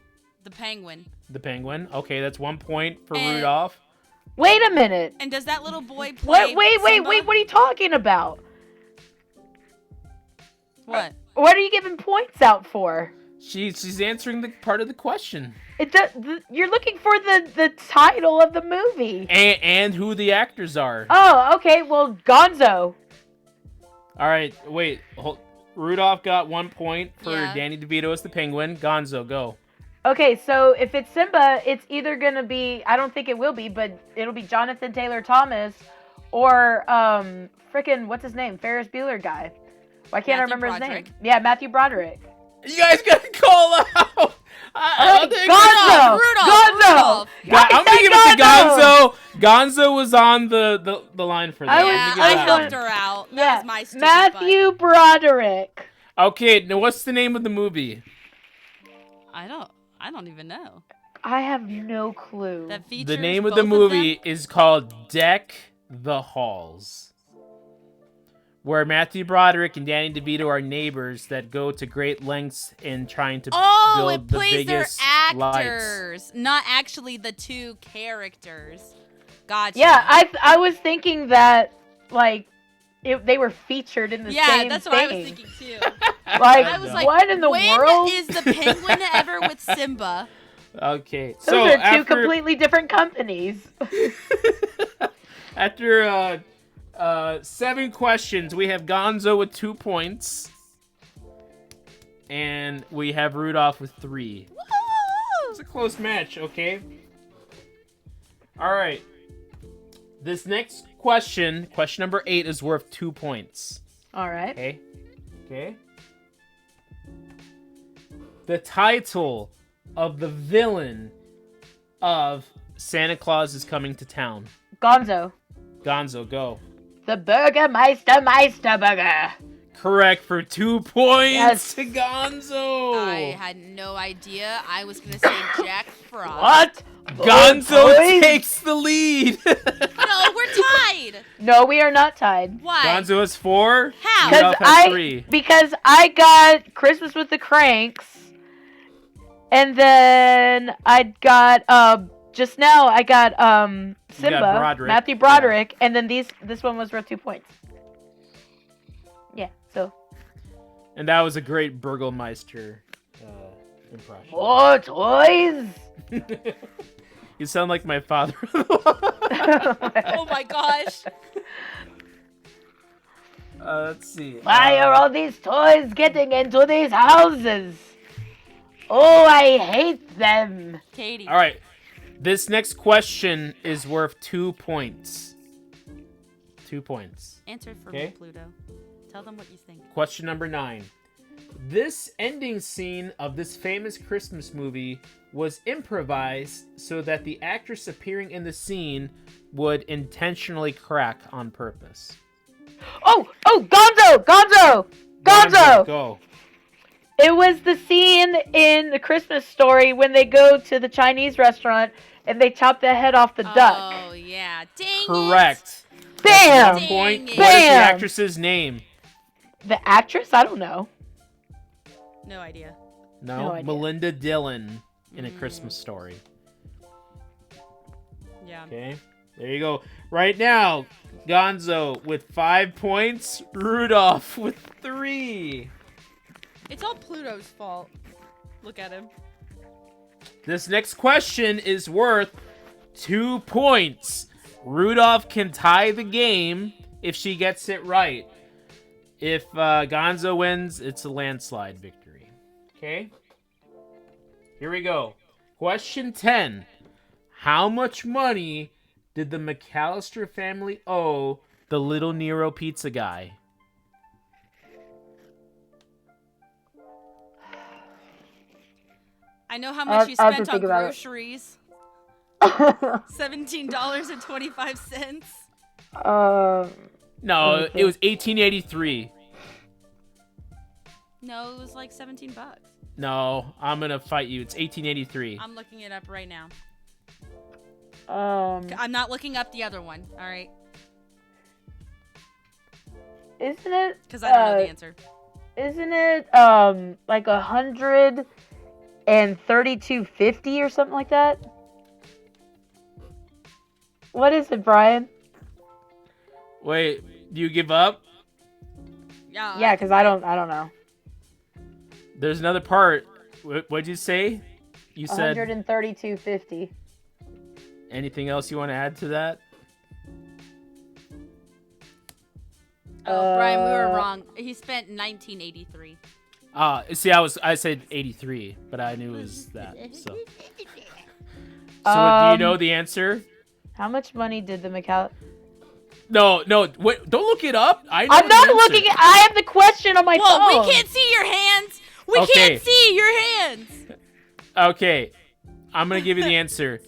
The penguin. The Penguin. Okay, that's 1 point for And- Rudolph. Wait a minute. And does that little boy play What? Wait. Simba? What are you talking about? What? What are you giving points out for? She's answering the part of the question. You're looking for the title of the movie. And who the actors are. Oh, okay. Well, Gonzo. All right, wait. Rudolph got 1 point for Yeah. Danny DeVito as the Penguin. Gonzo, go. Okay, so if it's Simba, it's either gonna be, I don't think it will be, but it'll be Jonathan Taylor Thomas or frickin' what's his name? Ferris Bueller guy. Why can't I Matthew remember his Broderick? name? Yeah, Matthew Broderick. You guys gotta call out. Hey, think Gonzo! Rudolph. I'm gonna give it to Gonzo. Gonzo was on the line for that. I was- Yeah, I'm gonna I give it to helped her out. That Yeah, was my stupid Matthew Broderick. him. Okay, now what's the name of the movie? butt. I don't even know. I have no clue. That features The name of both the them? movie is called Deck the Halls, where Matthew Broderick and Danny DeVito are neighbors that go to great lengths in trying to Oh, build it the plays their biggest lights. actors, not actually the two characters. Gotcha. Yeah, I was thinking that, like, they were featured in the Yeah, same that's thing. what I was thinking too. Like, I was like, what in the when world? is the penguin ever with Simba? Okay, Those so are two after completely different companies. after 7 questions, we have Gonzo with 2 points, and we have Rudolph with 3. It's a close match, okay? All right. This next question number 8, is worth 2 points. All right. Okay. Okay. The title of the villain of Santa Claus is Coming to Town. Gonzo. Gonzo, go. The Burgermeister Burger. Correct for 2 points Yes. to Gonzo. I had no idea. I was gonna say Jack Frost. What? Gonzo Boys? takes the lead. No, we're tied. No, we are not tied. Why? Gonzo has 4. How? Rudolph has 3. Because I got Christmas with the Cranks, and then I got just now I got Simba, Broderick. Matthew Broderick, and then this one was worth 2 points. Yeah, so And that was a great Burgermeister impression. more toys. You sound like my father. Oh my gosh. Let's see. Why are all these toys getting into these houses? Oh, I hate them. Katie. All right. This next question is worth 2 points. 2 points. Answer for Okay. me, Pluto. Tell them what you think. Question number 9. This ending scene of this famous Christmas movie was improvised so that the actress appearing in the scene would intentionally crack on purpose. Oh, Gonzo! Go. It was the scene in The Christmas Story when they go to the Chinese restaurant and they chop the head off the duck. Oh yeah. Dang Correct. Bam! 1 point. Dang it. What is the Bam! actress's name? The actress? I don't know. it. No idea. No, idea. Melinda Dillon in A Christmas Story. Yeah. Okay, there you go. Right now, Gonzo with 5 points, Rudolph with 3. It's all Pluto's fault. Look at him. This next question is worth 2 points. Rudolph can tie the game if she gets it right. If Gonzo wins, it's a landslide victory. Okay? Here we go. Question 10. How much money did the McAllister family owe the Little Nero pizza guy? I know how much you I'll have spent to on think about it. groceries. $17.25. No, Okay. it was 1883. No, it was like $17. No, I'm gonna fight you. It's 1883. I'm looking it up right now. Um, I'm not looking up the other one. All right, isn't it? because I don't know the answer. Isn't it like $132.50 or something like that? What is it, Brian? Wait, do you give up? Yeah, because I don't know. There's another part. What'd you say? You said $132.50. anything else you want to add to that? Oh, Brian, we were wrong. He spent 1983. See, I said 83, but I knew it was that. So do you know the answer? How much money did the McAllister? No, wait, don't look it up. I know I'm the not answer. looking at. I have the question on my Well, phone. we can't see your hands. We Okay. can't see your hands. Okay, I'm gonna give you the answer.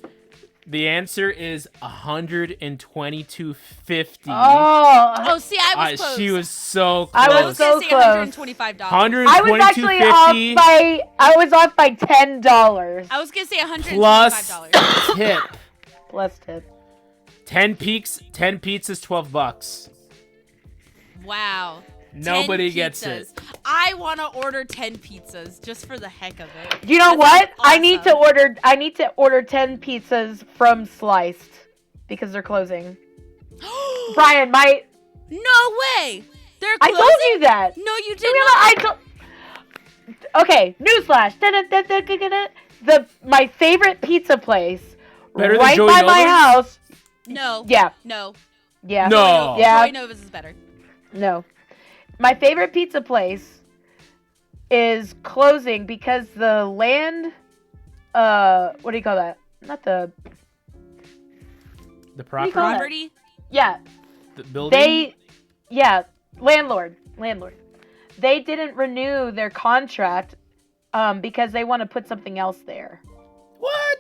The answer is $122.50. Oh, See, I was close. She was so I close. I was so gonna say close. $125. I was actually off by. I was off by $10 I was gonna say plus $125. tip. plus tip. 10 pizzas, $12. Wow. Nobody 10 gets pizzas. it. I want to order 10 pizzas just for the heck of it. You know That what? sounds I need to awesome. order 10 pizzas from Sliced because they're closing. Brian, No way. They're I closing? told you that. No, you did Remember, not. Okay, newsflash. My favorite pizza place Better than right Joey by my Nova's? house. No. Yeah. No. Yeah. No. Yeah. Joey Nova's is better. No. My favorite pizza place is closing because the land what do you call that? Not the The do you call property? that? Property? Yeah. The building? Landlord. landlord. They didn't renew their contract because they want to put something else there. What?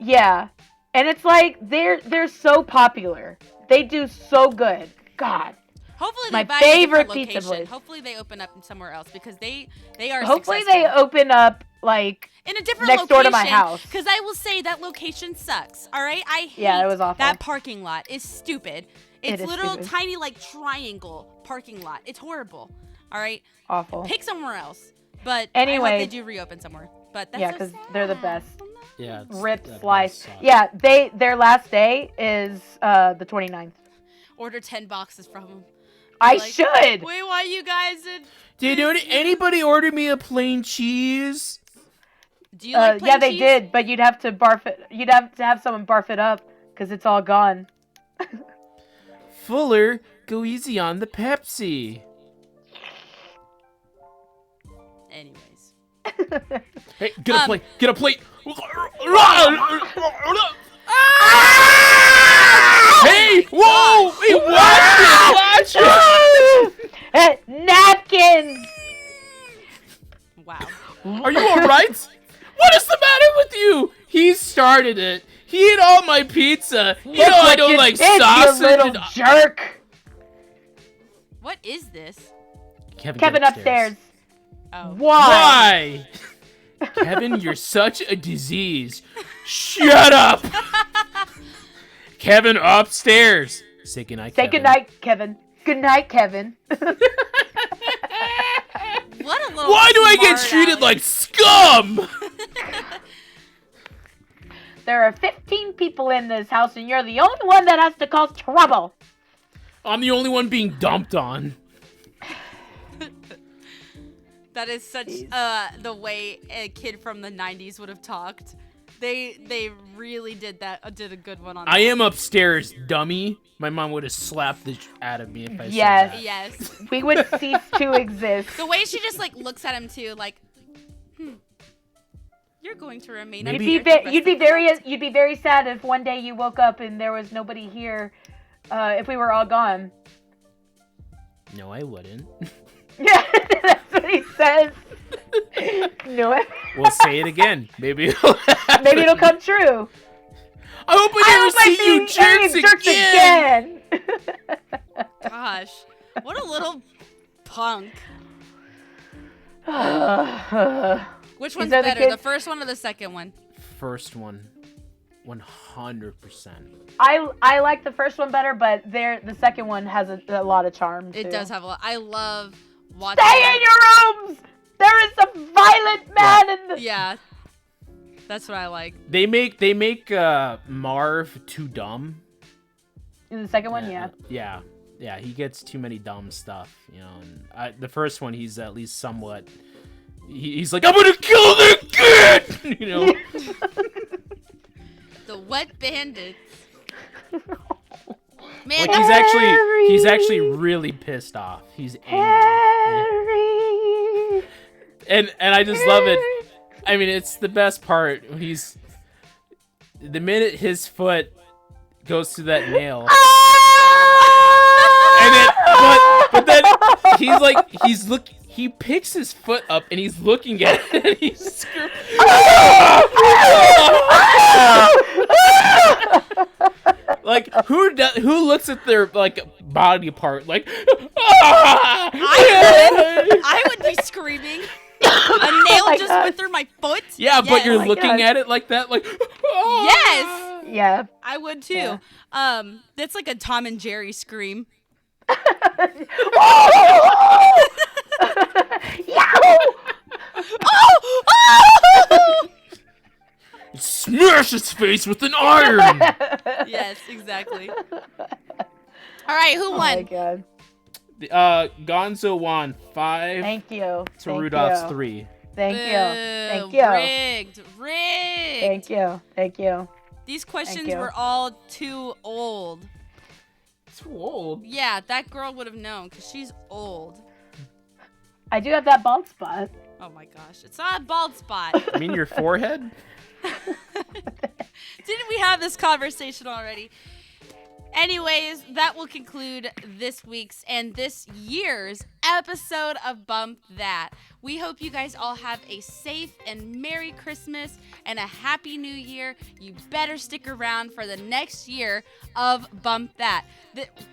Yeah. And it's like they're so popular. They do so good. God. Hopefully My they buy favorite a different pizza location. place. Hopefully they open up somewhere else because they are Hopefully successful. they open up like in a different next location, door to my house. Because I will say that location sucks. All right, I hate it was awful. that parking lot. Is stupid. It's little stupid. tiny like triangle parking lot. It's horrible. All right, Awful. pick somewhere else. But Anyway. I hope they do reopen somewhere. But that's Yeah, 'cause they're the best. Yeah. Rip that slice. sucks. Yeah, their last day is the 29th. Order 10 boxes from them. I Like, should. We want you guys in. Did anybody order me a plain cheese? Do you like plain yeah, they cheese? did, but you'd have to barf it. You'd have to have someone barf it up because it's all gone. Fuller, go easy on the Pepsi. Anyways. Hey, get a plate. Get a plate. Hey! Whoa! Hey, watch it! Napkins. Wow. Are you alright? What is the matter with you? He started it. He ate all my pizza. You know I don't like sausage. You little jerk. What is this? Kevin upstairs. Oh. Why? Kevin, you're such a disease. Shut up. Kevin upstairs. Say goodnight, Say Kevin. goodnight, Kevin. Good night, Kevin. What a little Why do I get smart treated aleck. like scum? There are 15 people in this house, and you're the only one that has to cause trouble. I'm the only one being dumped on. That is such the way a kid from the 90s would have talked. They really did a good one on that. I am upstairs, dummy. My mom would have slapped the out of me if I Yes. said that. Yes. We would cease to exist. The way she just like looks at him too, like, you're going to remain. Maybe- under the rest You'd be of the very night." you'd be very sad if one day you woke up and there was nobody here. If we were all gone. No, I wouldn't. Yeah, that's what he says. No, We'll say it again. Maybe it'll happen. maybe it'll come true. I hope I never see you jerks again. Gosh, what a little punk. Which one's are the better, kids- the first one or the second one? First one, 100%. I like the first one better, but the second one has a lot of charm. It too. does have a lot. I love watching. Stay in your rooms. There is a violent man in the. Yeah, that's what I like. They make Marv too dumb. In the second one, yeah. Yeah. He gets too many dumb stuff, you know. And the first one, he's at least somewhat. He's like, I'm gonna kill the kid, you know. The wet bandits. Man, Like he's actually really pissed off. He's angry. Harry. And I just love it. I mean, it's the best part. The minute his foot goes through that nail, and then he picks his foot up and he's looking at it and he's screaming. Like who looks at their like body part like I would be screaming. A nail my just God. went through my foot. Yeah, but Yes. you're my looking God. at it like that, like Yes, Yeah. I would too. Yeah. That's like a Tom and Jerry scream. Yahoo! smash his face with an iron. Yes, exactly. All right, who Oh my won? God. Gonzo won 5 Thank you. to Thank Rudolph's you. 3. Thank you. Thank Boo, you. Rigged. Thank you. Thank you. These questions you. were all too old. Too old. Yeah, that girl would have known because she's old. I do have that bald spot. Oh my gosh, it's not a bald spot. I mean your forehead? Didn't we have this conversation already? Anyways, that will conclude this week's and this year's episode of Bump That. We hope you guys all have a safe and Merry Christmas and a Happy New Year. You better stick around for the next year of Bump That.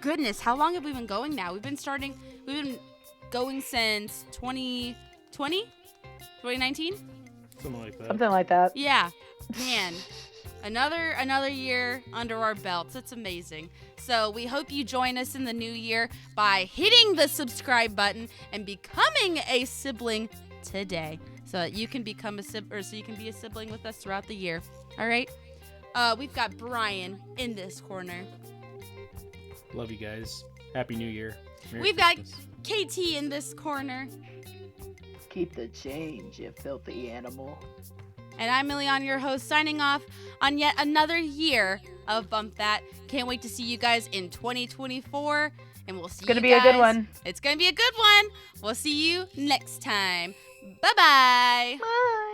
Goodness, how long have we been going now? We've been going since 2020? 2019? Something like that. Something like that. Yeah. Man. Another year under our belts. It's amazing. So we hope you join us in the new year by hitting the subscribe button and becoming a sibling today, so that you can become so you can be a sibling with us throughout the year. All right. We've got Brian in this corner. Love you guys. Happy New Year. Merry We've Christmas. got KT in this corner. Keep the change, you filthy animal. And I'm Milian, your host, signing off on yet another year of Bump That. Can't wait to see you guys in 2024. And we'll see you guys. It's going to be a good one. It's going to be a good one. We'll see you next time. Bye-bye. Bye.